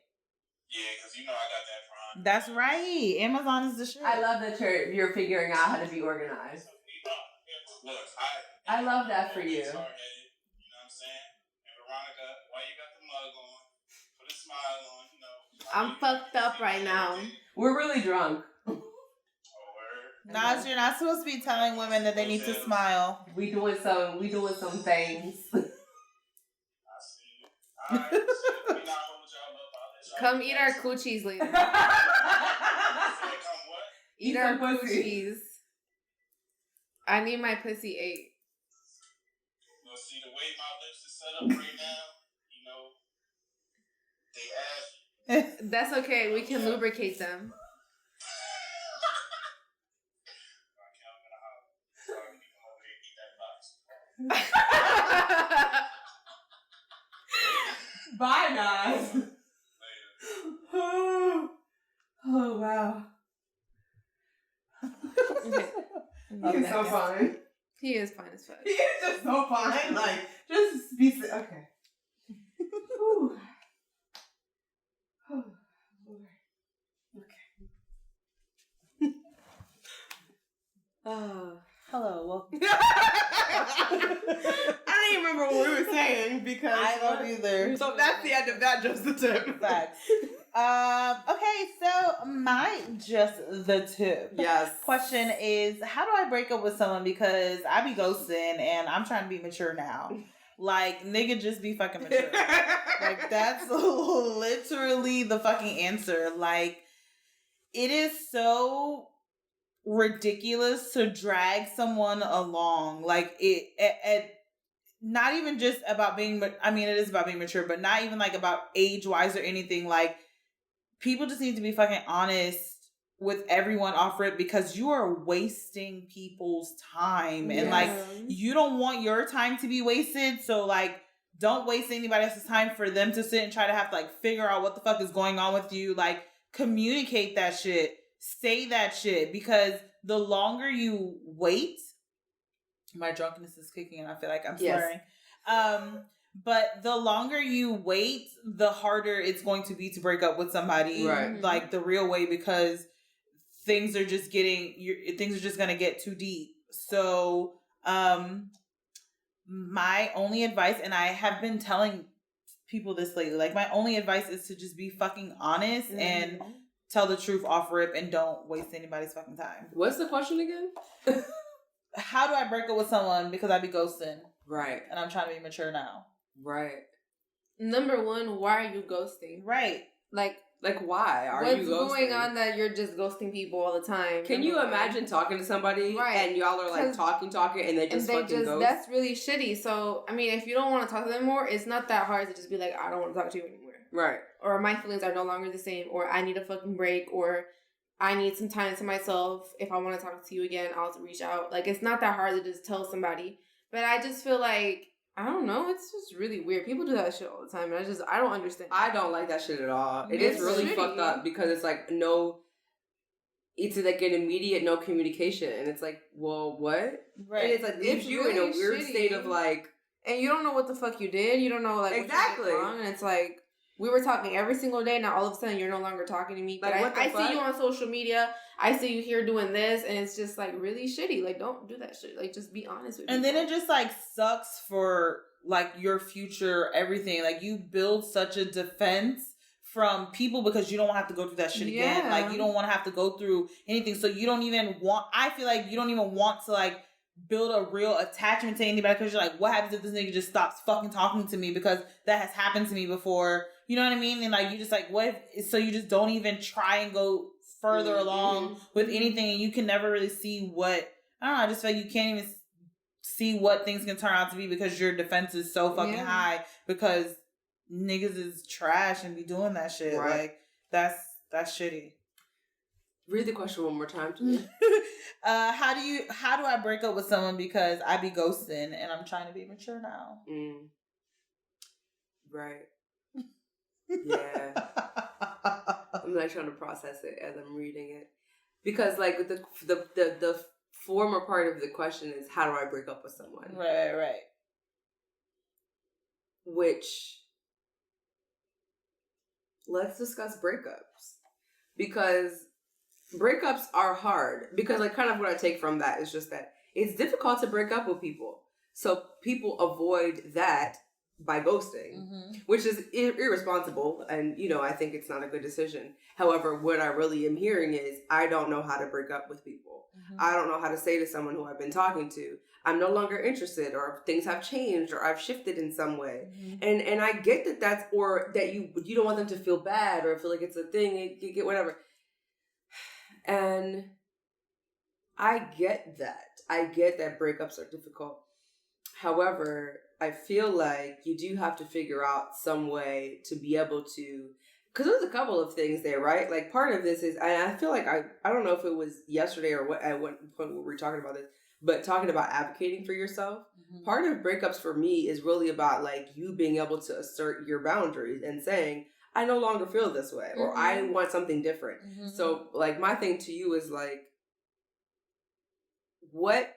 Yeah, because I got that Prime. That's right. Amazon is the shit. I love that you're figuring out how to be organized. Look, I love that for you. You know what I'm saying? And Veronica, why you got the mug on? Put a smile on, I'm fucked up right now. We're really drunk. Nas, you're not supposed to be telling women that they need to smile. We doing some things. Come eat our coochies later. Eat our coochies. I need my pussy ate. Well, see, the way my lips is set up right now, they ask. That's okay. We can lubricate them. Bye, Nas. Oh, wow. Okay. He's so fine. He is fine as fuck. He is just so fine. Like, just be okay. Whew. Oh, Lord. Okay. So I don't even remember what we were saying because I don't either. So that's the end of that. Just the tip. Facts. Okay, so my just the tip. Yes. Question is, how do I break up with someone because I be ghosting and I'm trying to be mature now? Like, nigga, just be fucking mature. Like, that's literally the fucking answer. Like, it is so ridiculous to drag someone along. Like, it not even just about being, I mean, it is about being mature, but not even like about age-wise or anything. Like, people just need to be fucking honest with everyone off rip because you are wasting people's time. And like, you don't want your time to be wasted. So like, don't waste anybody else's time for them to sit and try to have to like figure out what the fuck is going on with you. Like, communicate that shit. Say that shit. Because the longer you wait, my drunkenness is kicking and I feel like I'm slurring. But the longer you wait, the harder it's going to be to break up with somebody, like the real way, because things are just going to get too deep. So, my only advice, and I have been telling people this lately, like my only advice is to just be fucking honest and tell the truth off rip and don't waste anybody's fucking time. What's the question again? How do I break up with someone because I be ghosting? Right. And I'm trying to be mature now. Right. Number one, why are you ghosting? Right. Like why are you ghosting? What's going on that you're just ghosting people all the time? Can you imagine talking to somebody and y'all are like talking and they just fucking ghost? That's really shitty. So, I mean, if you don't want to talk to them more, it's not that hard to just be like, I don't want to talk to you anymore. Right. Or my feelings are no longer the same, or I need a fucking break, or I need some time to myself. If I want to talk to you again, I'll reach out. Like, it's not that hard to just tell somebody. But I just feel like, I don't know, it's just really weird. People do that shit all the time, and I don't understand. I don't like that shit at all. It is really fucked up because it's like it's like an immediate no communication, and it's like, well, what? Right. And it's like leaves you really in a weird state of like, and you don't know what the fuck you did. You don't know like exactly. What you did wrong, and it's like we were talking every single day. Now all of a sudden you're no longer talking to me. But like, I see you on social media. I see you here doing this, and it's just like really shitty. Like, don't do that shit. Like, just be honest with me. And then it just like sucks for like your future, everything. Like, you build such a defense from people because you don't have to go through that shit again. Like, you don't want to have to go through anything. So you don't even want, I feel like you don't even want to like build a real attachment to anybody because you're like, what happens if this nigga just stops fucking talking to me because that has happened to me before? You know what I mean? And like, you just like, what if, so you just don't even try and go further along with anything, and you can never really see what, I don't know, I just feel like you can't even see what things can turn out to be because your defense is so fucking high because niggas is trash and be doing that shit. Right. Like, that's shitty. Read the question one more time to me. How do I break up with someone because I be ghosting and I'm trying to be mature now? Right. Yeah. I'm like trying to process it as I'm reading it. Because like the former part of the question is, how do I break up with someone? Right. Which, let's discuss breakups. Because breakups are hard. Because like kind of what I take from that is just that it's difficult to break up with people. So people avoid that by ghosting, which is irresponsible, and I think it's not a good decision. However, what I really am hearing is I don't know how to break up with people. I don't know how to say to someone who I've been talking to, I'm no longer interested, or things have changed, or I've shifted in some way. And I get that that's, or that you don't want them to feel bad or feel like it's a thing, you get whatever. And I get that. I get that breakups are difficult. However, I feel like you do have to figure out some way to be able to, because there's a couple of things there, right? Like part of this is, and I feel like I don't know if it was yesterday or what at what point we were talking about this, but talking about advocating for yourself. Part of breakups for me is really about like you being able to assert your boundaries and saying, I no longer feel this way, or I want something different. So like my thing to you is like, what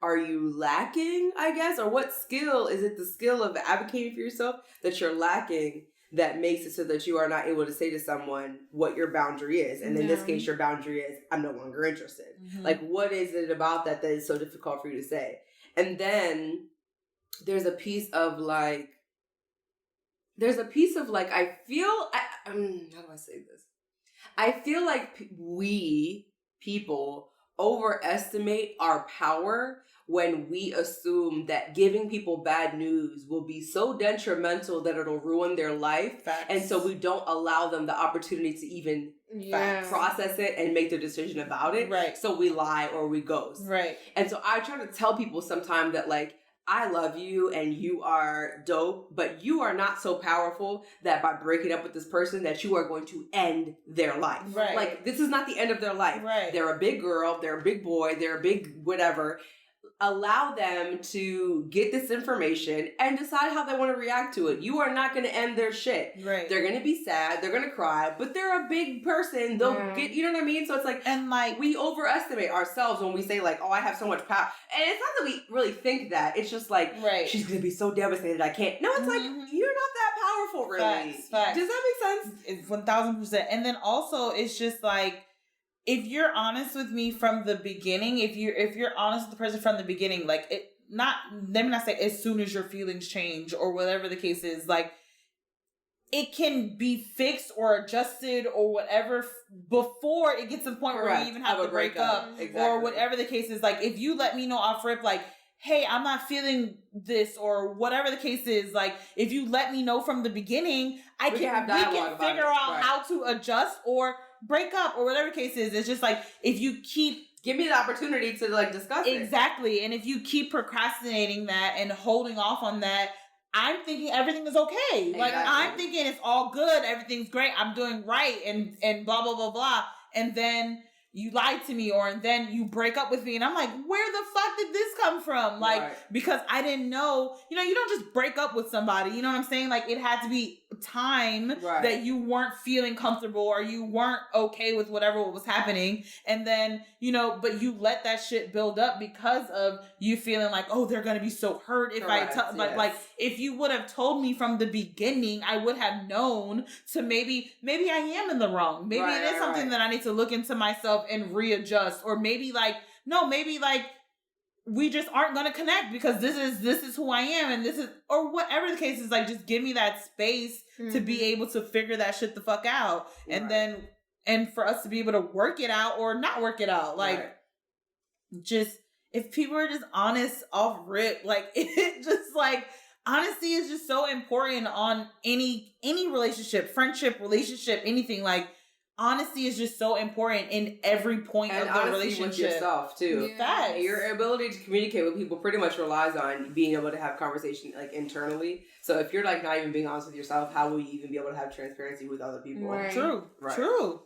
are you lacking, I guess? Or what skill? Is it the skill of advocating for yourself that you're lacking that makes it so that you are not able to say to someone what your boundary is. And in this case, your boundary is, I'm no longer interested. Like, what is it about that is so difficult for you to say? And then there's a piece of like, I feel, how do I say this? I feel like we people overestimate our power when we assume that giving people bad news will be so detrimental that it'll ruin their life. Facts. And so we don't allow them the opportunity to even process it and make their decision about it. Right. So we lie or we ghost. Right. And so I try to tell people sometimes that, like, I love you and you are dope, but you are not so powerful that by breaking up with this person that you are going to end their life. Right. Like, this is not the end of their life. Right. They're a big girl, they're a big boy, they're a big whatever. Allow them to get this information and decide how they want to react to it. You are not going to end their shit. Right. They're going to be sad. They're going to cry, but they're a big person. They'll get, you know what I mean? So it's like, and like, we overestimate ourselves when we say like, oh, I have so much power. And it's not that we really think that. It's just like, she's going to be so devastated. I can't. No, it's like, you're not that powerful, really. Facts. Does that make sense? It's 1000%. And then also, it's just like, if you're honest with me from the beginning, if you're honest with the person from the beginning, like, it not, let me not say as soon as your feelings change or whatever the case is, like, it can be fixed or adjusted or whatever before it gets to the point where you even have to break up. Exactly. Or whatever the case is. Like, if you let me know off rip, like, hey, I'm not feeling this or whatever the case is, like, if you let me know from the beginning, we can figure out how to adjust or break up or whatever the case is. It's just like, if you keep... Give me the opportunity to, like, discuss it. Exactly. And if you keep procrastinating that and holding off on that, I'm thinking everything is okay. Exactly. Like, I'm thinking it's all good, everything's great, I'm doing right, and blah, blah, blah, blah. And then you lied to me, or then you break up with me, and I'm like, where the fuck did this come from? Like, because I didn't know, you know, you don't just break up with somebody, you know what I'm saying? Like, it had to be time that you weren't feeling comfortable, or you weren't okay with whatever was happening, and then, you know, but you let that shit build up because of you feeling like, oh, they're gonna be so hurt if I tell, but like, if you would have told me from the beginning, I would have known to maybe I am in the wrong, maybe it is something that I need to look into myself and readjust, or maybe like, no, maybe like, we just aren't going to connect because this is who I am, and this is, or whatever the case is, like, just give me that space to be able to figure that shit the fuck out. And then, and for us to be able to work it out or not work it out. Like, just, if people are just honest off rip, like, it just, like, honesty is just so important on any relationship, friendship, relationship, anything. Like, honesty is just so important in every point of the relationship. With yourself too. Yeah. Your ability to communicate with people pretty much relies on being able to have conversation, like, internally. So if you're, like, not even being honest with yourself, how will you even be able to have transparency with other people? True.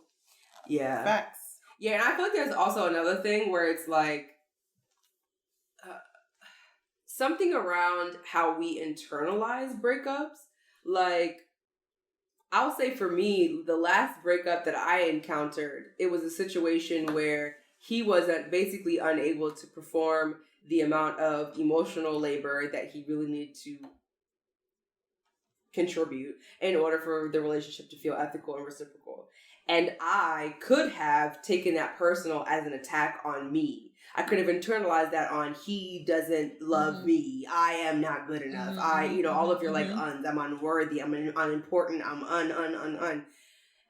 Yeah. Facts. Yeah, and I feel like there's also another thing where it's like something around how we internalize breakups. Like, I'll say for me, the last breakup that I encountered, it was a situation where he was basically unable to perform the amount of emotional labor that he really needed to contribute in order for the relationship to feel ethical and reciprocal. And I could have taken that personal as an attack on me. I could have internalized that on, he doesn't love me. I am not good enough. All of your like uns. I'm unworthy. I'm unimportant. I'm un.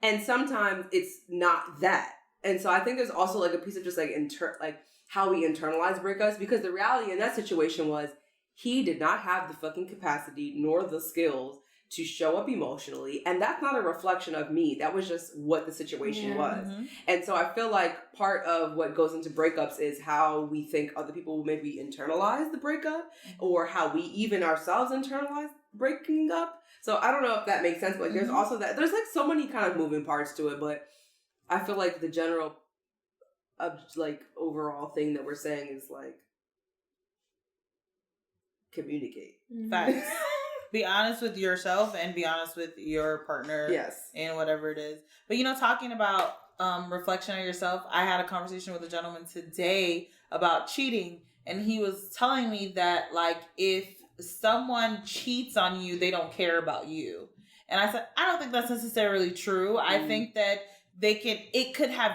And sometimes it's not that. And so I think there's also like a piece of just like how we internalize breakups, because the reality in that situation was he did not have the fucking capacity nor the skills to show up emotionally. And that's not a reflection of me. That was just what the situation was. And so I feel like part of what goes into breakups is how we think other people will maybe internalize the breakup, or how we even ourselves internalize breaking up. So I don't know if that makes sense, but like, there's also that, there's like so many kind of moving parts to it, but I feel like the general like overall thing that we're saying is like, communicate. Facts. Be honest with yourself and be honest with your partner. Yes. And whatever it is. But, talking about reflection on yourself, I had a conversation with a gentleman today about cheating. And he was telling me that, like, if someone cheats on you, they don't care about you. And I said, I don't think that's necessarily true. I think that it could have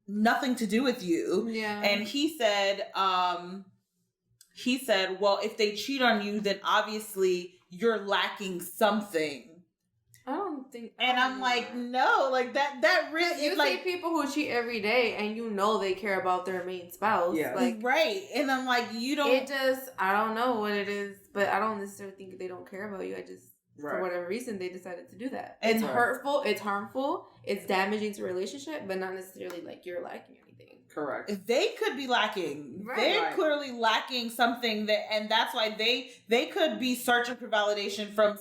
nothing to do with you. Yeah. And he said, well, if they cheat on you, then obviously you're lacking something. I don't think. And I'm like, no, like that really You is see like people who cheat every day, and you know they care about their main spouse. Yeah. Like, right. And I'm like, you don't. it just, I don't know what it is, but I don't necessarily think they don't care about you. I just, Right. for whatever reason, they decided to do that. And- It's hurtful, it's harmful, it's damaging to a relationship, but not necessarily like you're lacking anything. Correct. They could be lacking. Right. They're Right. clearly lacking something and that's why they could be searching for validation from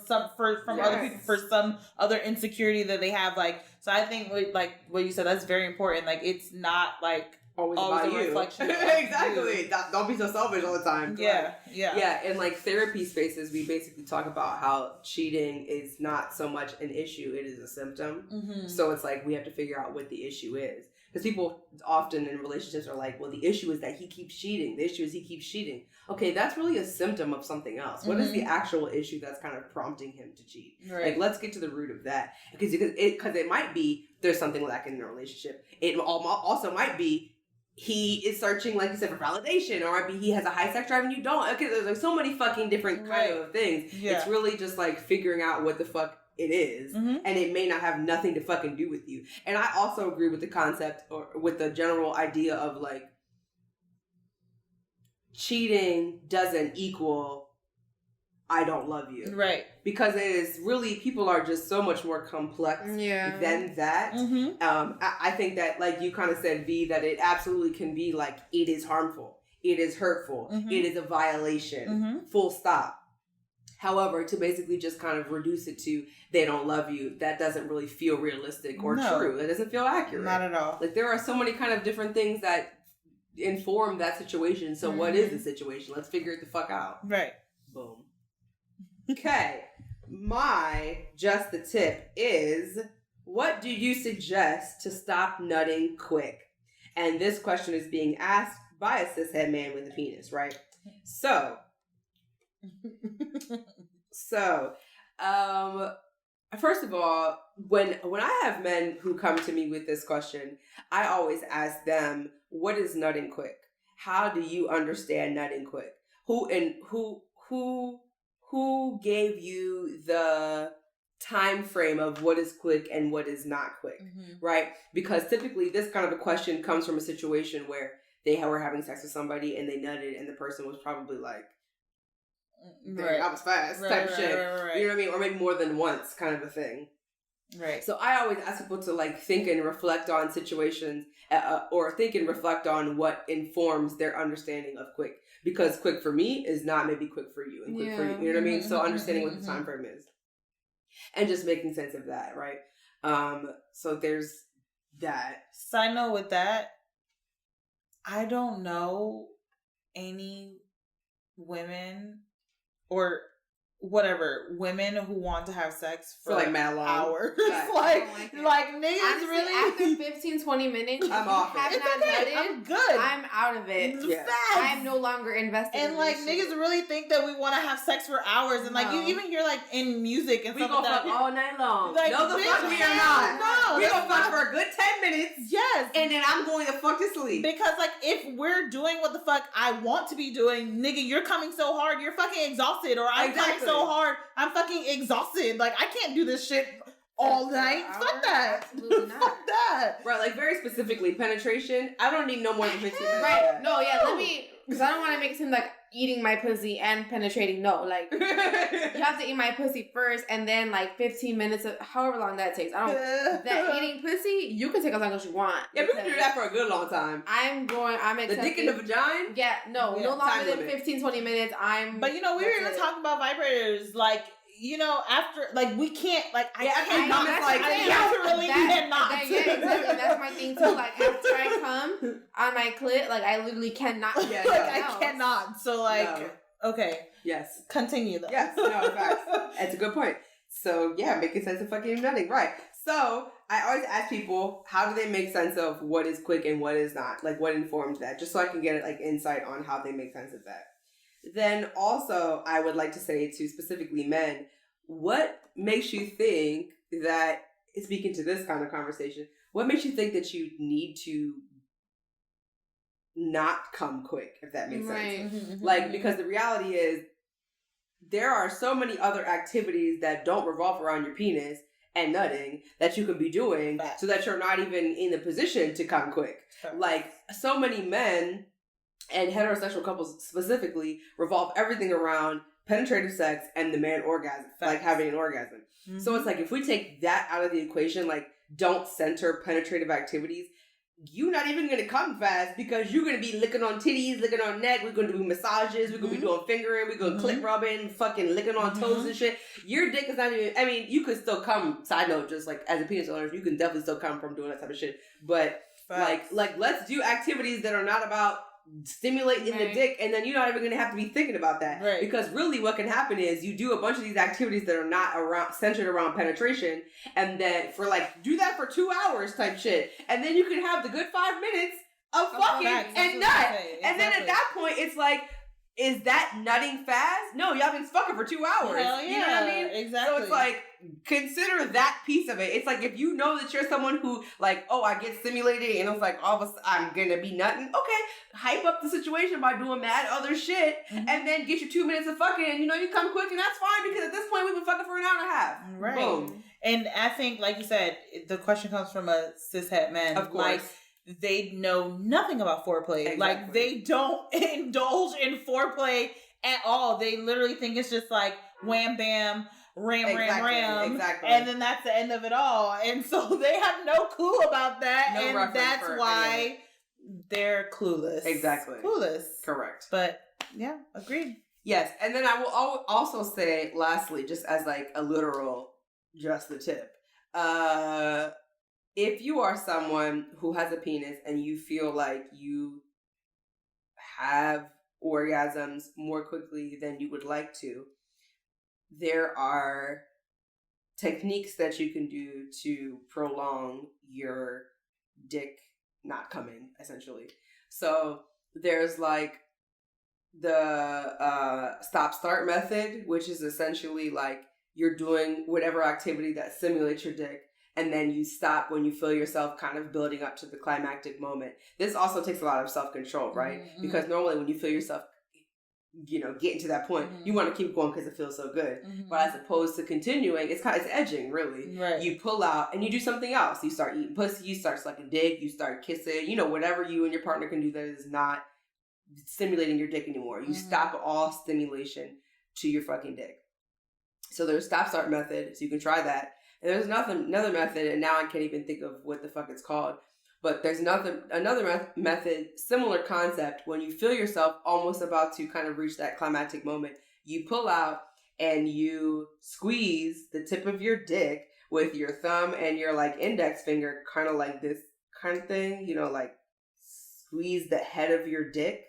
other Yes. people for some other insecurity that they have. Like, so I think like what you said, that's very important. Like, it's not like Always always about a you. reflection of Exactly. you. Don't be so selfish all the time. Yeah, yeah, Yeah, in like therapy spaces, we basically talk about how cheating is not so much an issue, it is a symptom. Mm-hmm. So it's like we have to figure out what the issue is. Because people often in relationships are like, well, the issue is that he keeps cheating. The issue is he keeps cheating. Okay, that's really a symptom of something else. What is the actual issue that's kind of prompting him to cheat? Right. Like, let's get to the root of that. Because it might be there's something lacking in the relationship. It also might be he is searching, like you said, for validation, or maybe he has a high sex drive and you don't. Okay, there's like so many fucking different kind of things. Yeah. It's really just like figuring out what the fuck it is, and it may not have nothing to fucking do with you. And I also agree with the concept or with the general idea of like cheating doesn't equal I don't love you. Right. Because it is really, people are just so much more complex than that. I think that, like you kind of said, V, that it absolutely can be like, it is harmful. It is hurtful. It is a violation. Full stop. However, to basically just kind of reduce it to, they don't love you, that doesn't really feel realistic or true. That doesn't feel accurate. Not at all. Like, there are so many kind of different things that inform that situation. So what is the situation? Let's figure it the fuck out. Right. Boom. Okay, my just the tip is, what do you suggest to stop nutting quick? And this question is being asked by a cishet man with a penis, right? So, first of all, when I have men who come to me with this question, I always ask them, what is nutting quick? How do you understand nutting quick? Who gave you the time frame of what is quick and what is not quick, right? Because typically this kind of a question comes from a situation where they were having sex with somebody and they nutted and the person was probably like, I was fast, type of shit. Right. You know what I mean? Or maybe more than once kind of a thing. Right. So I always ask people to like think and reflect on situations or think and reflect on what informs their understanding of quick. Because quick for me is not maybe quick for you, and quick for you. You know what I mean? So understanding what the time frame is, and just making sense of that, right? So there's that. Side note with that, I don't know any women or whatever women who want to have sex for like mad long hours. Right. like niggas Honestly, really. after 15-20 minutes, if I'm off it. have It's not okay. nutted, I'm good. I'm out of it. Yeah. Facts. I'm no longer invested And in like this niggas shit. really think that we want to have sex for hours, and like you No. even hear like in music and We stuff gonna like fuck that. all night long. Like, No, the bitch, fuck we are hell not. no, We that's gonna fuck not- for a good 10 minutes, Yes. and then I'm going to fuck to sleep. Because, like, if we're doing what the fuck I want to be doing, nigga, you're coming so hard, you're fucking exhausted. Or I'm coming Exactly. so hard, I'm fucking exhausted. Like, I can't do this shit all night. Fuck that. Absolutely not. Fuck that. Right, like very specifically, penetration. I don't need no more than 15 minutes. Right. No, yeah, let me, because I don't want to make it seem like eating my pussy and penetrating. No, like, you have to eat my pussy first and then like 15 minutes of however long that takes. I don't, that eating pussy, you can take as long as you want. Yeah, we can do that for a good long time. I'm The accepting. dick in the vagina? Yeah, no, Yeah, no longer time than limit. 15-20 minutes. But, you know, we were that's even it. talking about vibrators. Like, you know, after, like, we can't, like, I Yeah, can't. I know, it's like, cannot. Yeah, exactly. That's my thing too. Like after I come on my clit, like I literally cannot. Yeah, like, no. I cannot. So, like, okay. Yes. Continue, though. Yes, no, facts. That's a good point. So, yeah, making sense of fucking nutting. Right. So, I always ask people, how do they make sense of what is quick and what is not? Like, what informs that? Just so I can get, like, insight on how they make sense of that. Then, also, I would like to say to specifically men, what makes you think that, speaking to this kind of conversation, what makes you think that you need to not come quick, if that makes sense? Like, because the reality is, there are so many other activities that don't revolve around your penis and nutting that you could be doing so that you're not even in the position to come quick. Like, so many men and heterosexual couples specifically revolve everything around penetrative sex and the man orgasm, like having an orgasm. So it's like, if we take that out of the equation, like, don't center penetrative activities, you're not even going to come fast because you're going to be licking on titties, licking on neck. We're going to do massages. We're going to be doing fingering. We're going to clit rubbing, fucking licking on toes and shit. Your dick is not even, I mean, you could still come, side note, just like as a penis owner, you can definitely still come from doing that type of shit. But like, let's do activities that are not about stimulating the dick, and then you're not even going to have to be thinking about that. Right. Because really what can happen is you do a bunch of these activities that are not centered around penetration, and then for like, do that for 2 hours type shit, and then you can have the good 5 minutes of fucking and nut. Exactly. And then at that point, it's like, is that nutting fast? No, y'all been fucking for 2 hours. Hell yeah. You know what I mean? Exactly. So it's like, consider that piece of it. It's like, if you know that you're someone who, like, oh, I get stimulated and it's like, all of a sudden, I'm gonna be nutting. Okay, hype up the situation by doing mad other shit, and then get your 2 minutes of fucking, and you come quick, and that's fine, because at this point, we've been fucking for an hour and a half. Right. Boom. And I think, like you said, the question comes from a cishet man. Of course. Like, they know nothing about foreplay. Exactly. Like, they don't indulge in foreplay at all. They literally think it's just like wham, bam, ram, ram. Exactly. And then that's the end of it all. And so they have no clue about that. No, and that's why they're clueless. Exactly. Clueless. Correct. But yeah, agreed. Yes. And then I will also say, lastly, just as like a literal, just the tip. If you are someone who has a penis and you feel like you have orgasms more quickly than you would like to, there are techniques that you can do to prolong your dick not coming, essentially. So there's like the stop-start method, which is essentially like you're doing whatever activity that stimulates your dick, and then you stop when you feel yourself kind of building up to the climactic moment. This also takes a lot of self-control, right? Mm-hmm. Because normally when you feel yourself, getting to that point, you want to keep going because it feels so good. Mm-hmm. But as opposed to continuing, it's edging, really. Right. You pull out and you do something else. You start eating pussy, you start sucking dick, you start kissing, whatever you and your partner can do that is not stimulating your dick anymore. You stop all stimulation to your fucking dick. So there's stop-start method, so you can try that. And there's another method, and now I can't even think of what the fuck it's called. But there's another method, similar concept, when you feel yourself almost about to kind of reach that climactic moment, you pull out and you squeeze the tip of your dick with your thumb and your like index finger, kind of like this kind of thing, like squeeze the head of your dick,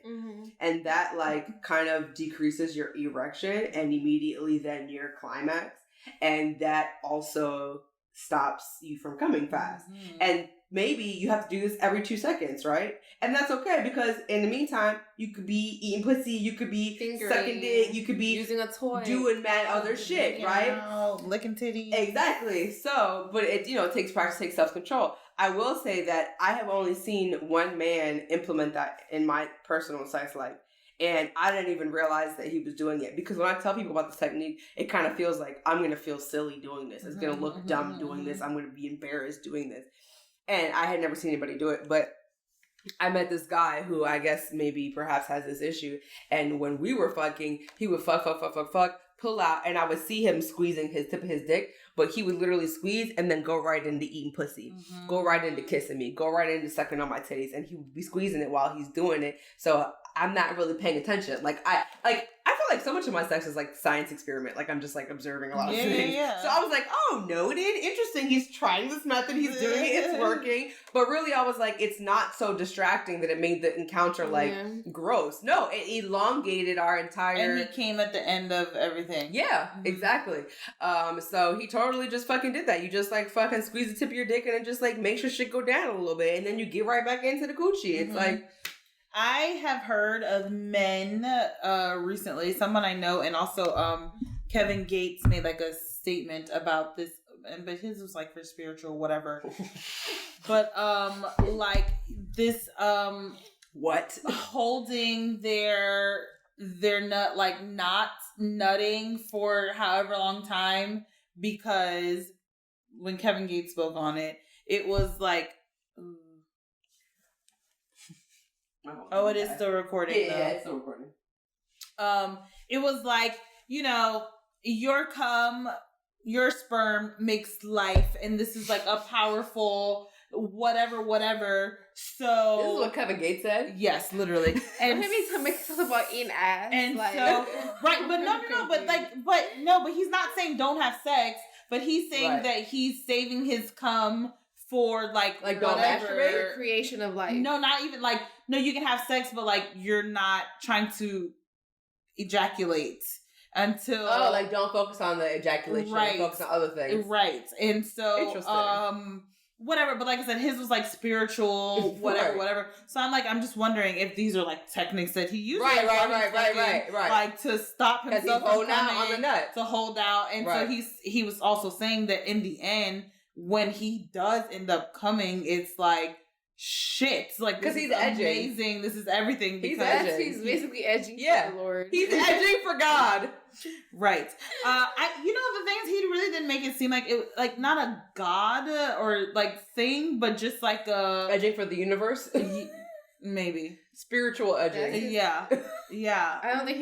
and that like kind of decreases your erection and immediately then your climax. And that also stops you from coming fast. And maybe you have to do this every 2 seconds, right? And that's okay, because in the meantime, you could be eating pussy, you could be sucking dick, you could be using a toy, doing mad other shit, right? Licking titties. Exactly. So, but it takes practice, takes self-control. I will say that I have only seen one man implement that in my personal sex life. And I didn't even realize that he was doing it, because when I tell people about this technique, it kind of feels like I'm going to feel silly doing this. It's going to look dumb doing this. I'm going to be embarrassed doing this. And I had never seen anybody do it, but I met this guy who I guess maybe perhaps has this issue. And when we were fucking, he would fuck, pull out, and I would see him squeezing his tip of his dick, but he would literally squeeze and then go right into eating pussy, go right into kissing me, go right into sucking on my titties, and he would be squeezing it while he's doing it. So I'm not really paying attention. Like I feel like so much of my sex is like science experiment. Like I'm just like observing a lot of things. Yeah. So I was like, oh, noted, interesting. He's trying this method. He's doing it. It's working. But really, I was like, it's not so distracting that it made the encounter like gross. No, it elongated our entire. And he came at the end of everything. Yeah, exactly. So he totally just fucking did that. You just like fucking squeeze the tip of your dick and then just like makes your shit go down a little bit, and then you get right back into the coochie. It's like. I have heard of men recently, someone I know, and also Kevin Gates made like a statement about this, but his was like for spiritual, whatever. But like this what? Holding their nut, like not nutting for however long time, because when Kevin Gates spoke on it, it was like, oh, it is still recording. Yeah, it's still recording. It was like, you know, your cum, your sperm makes life, and this is like a powerful whatever. So this is what Kevin Gates said. Yes, literally. And maybe to make stuff about eating ass. And like, so right, but but he's not saying don't have sex, but he's saying that he's saving his cum for like don't whatever masturbate? Creation of life. No, not even like, no, you can have sex, but like you're not trying to ejaculate until like don't focus on the ejaculation, right? Focus on other things, right? And so whatever, but like I said, his was like spiritual, whatever. So I'm just wondering if these are like techniques that he uses, right, like to stop himself from coming on the nut, to hold out. And so he was also saying that in the end, when he does end up coming, it's like shit, like because he's amazing. Edging. This is everything. He's basically edging for the Lord. He's edging for God. Right. The things, he really didn't make it seem like it, like not a god or like thing, but just like a edging for the universe. Maybe spiritual edging. Yeah. I don't think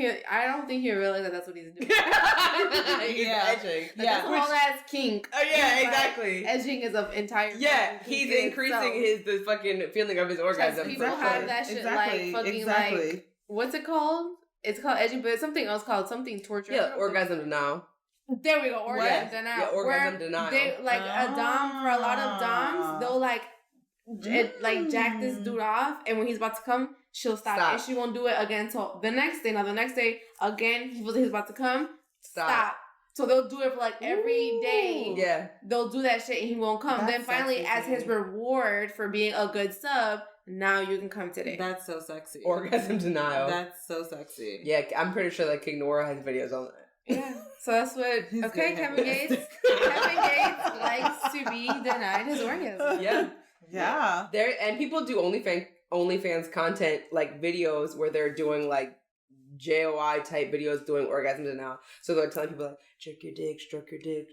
he realized that that's what he's doing. He's edging. That's a whole ass kink. Oh yeah, exactly. Edging is an entire. Yeah, he's increasing the fucking feeling of his orgasm. People have that shit like fucking like, what's it called? It's called edging, but it's something else called something torture. Yeah, orgasm denial. There we go. Orgasm denial. Yeah, orgasm denial. They like a dom, for a lot of doms, they'll like jack this dude off, and when he's about to come, she'll stop. And she won't do it again till the next day. Now the next day again, he's about to come. Stop. So they'll do it for like every day. Yeah. They'll do that shit and he won't come. That's then finally, as his reward for being a good sub, now you can come today. That's so sexy. Orgasm denial. That's so sexy. Yeah, I'm pretty sure that King Nora has videos on that. Yeah. So that's what. Okay, Kevin Gates. Kevin Gates likes to be denied his orgasm. Yeah. Yeah. And people do OnlyFans content, like videos where they're doing like JOI type videos doing orgasm denial. So they're telling people like, check your dick, stroke your dick,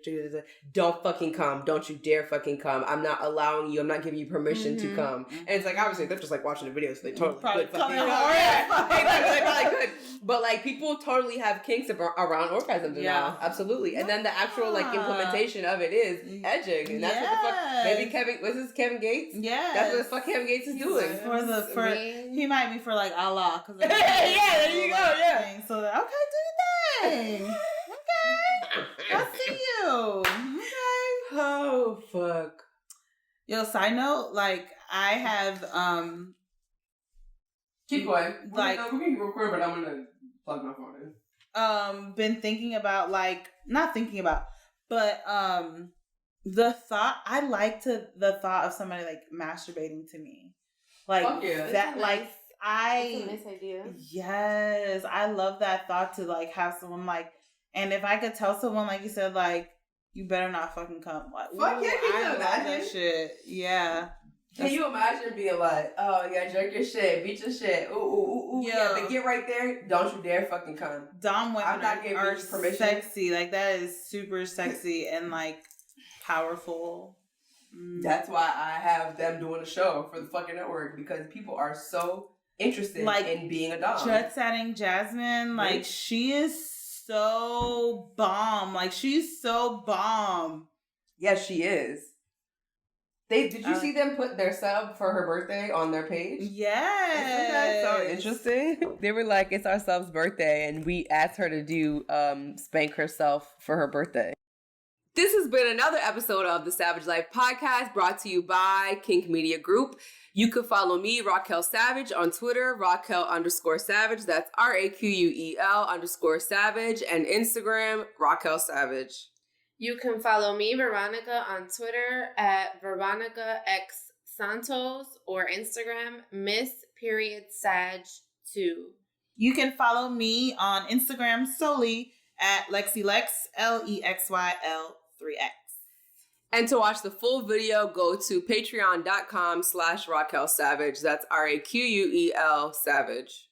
don't fucking come. Don't you dare fucking come. I'm not allowing you. I'm not giving you permission to come. And it's like, obviously they're just like watching the videos, so they totally could fucking they probably could. But like people totally have kinks around orgasm denial. Yeah. Absolutely. And then the actual like implementation of it is edging. And that's what the fuck, maybe was this Kevin Gates? Yeah. That's what the fuck Kevin Gates is doing. He might be for like Allah. Yeah, there you go. Yeah. So okay, do your thing. Okay. I see you. Okay. Oh fuck. Yo, side note, like I have keep going. Like we can record, but I'm gonna plug my phone in. Been thinking about not thinking about, but the thought, I like the thought of somebody like masturbating to me. Like that like that's a nice idea. Yes, I love that thought to like have someone like, and if I could tell someone like you said like, you better not fucking come. Like, fuck yeah, can you imagine that shit? Yeah. Can you imagine being like, oh yeah, jerk your shit, beat your shit, ooh, yeah, but get right there, don't you dare fucking come. Dom women I'm not giving you permission. Sexy, like that is super sexy and like powerful. That's why I have them doing a show for the fucking network, because people are so interested in being a dom. Jet setting Jasmine, like she is so bomb. Like she's so bomb. Yes, she is. Did you see them put their sub for her birthday on their page? Yes. Isn't that so interesting? They were like, it's our sub's birthday, and we asked her to do spank herself for her birthday. This has been another episode of the Savage Life Podcast, brought to you by Kink Media Group. You can follow me, Raquel Savage, on Twitter, Raquel_Savage. That's RAQUEL_Savage. And Instagram, Raquel Savage. You can follow me, Veronica, on Twitter at Veronica X Santos, or Instagram, Miss.Sag2. You can follow me on Instagram solely at LexiLex, LEXYL3X. And to watch the full video, go to patreon.com/RaquelSavage. That's RAQUEL Savage.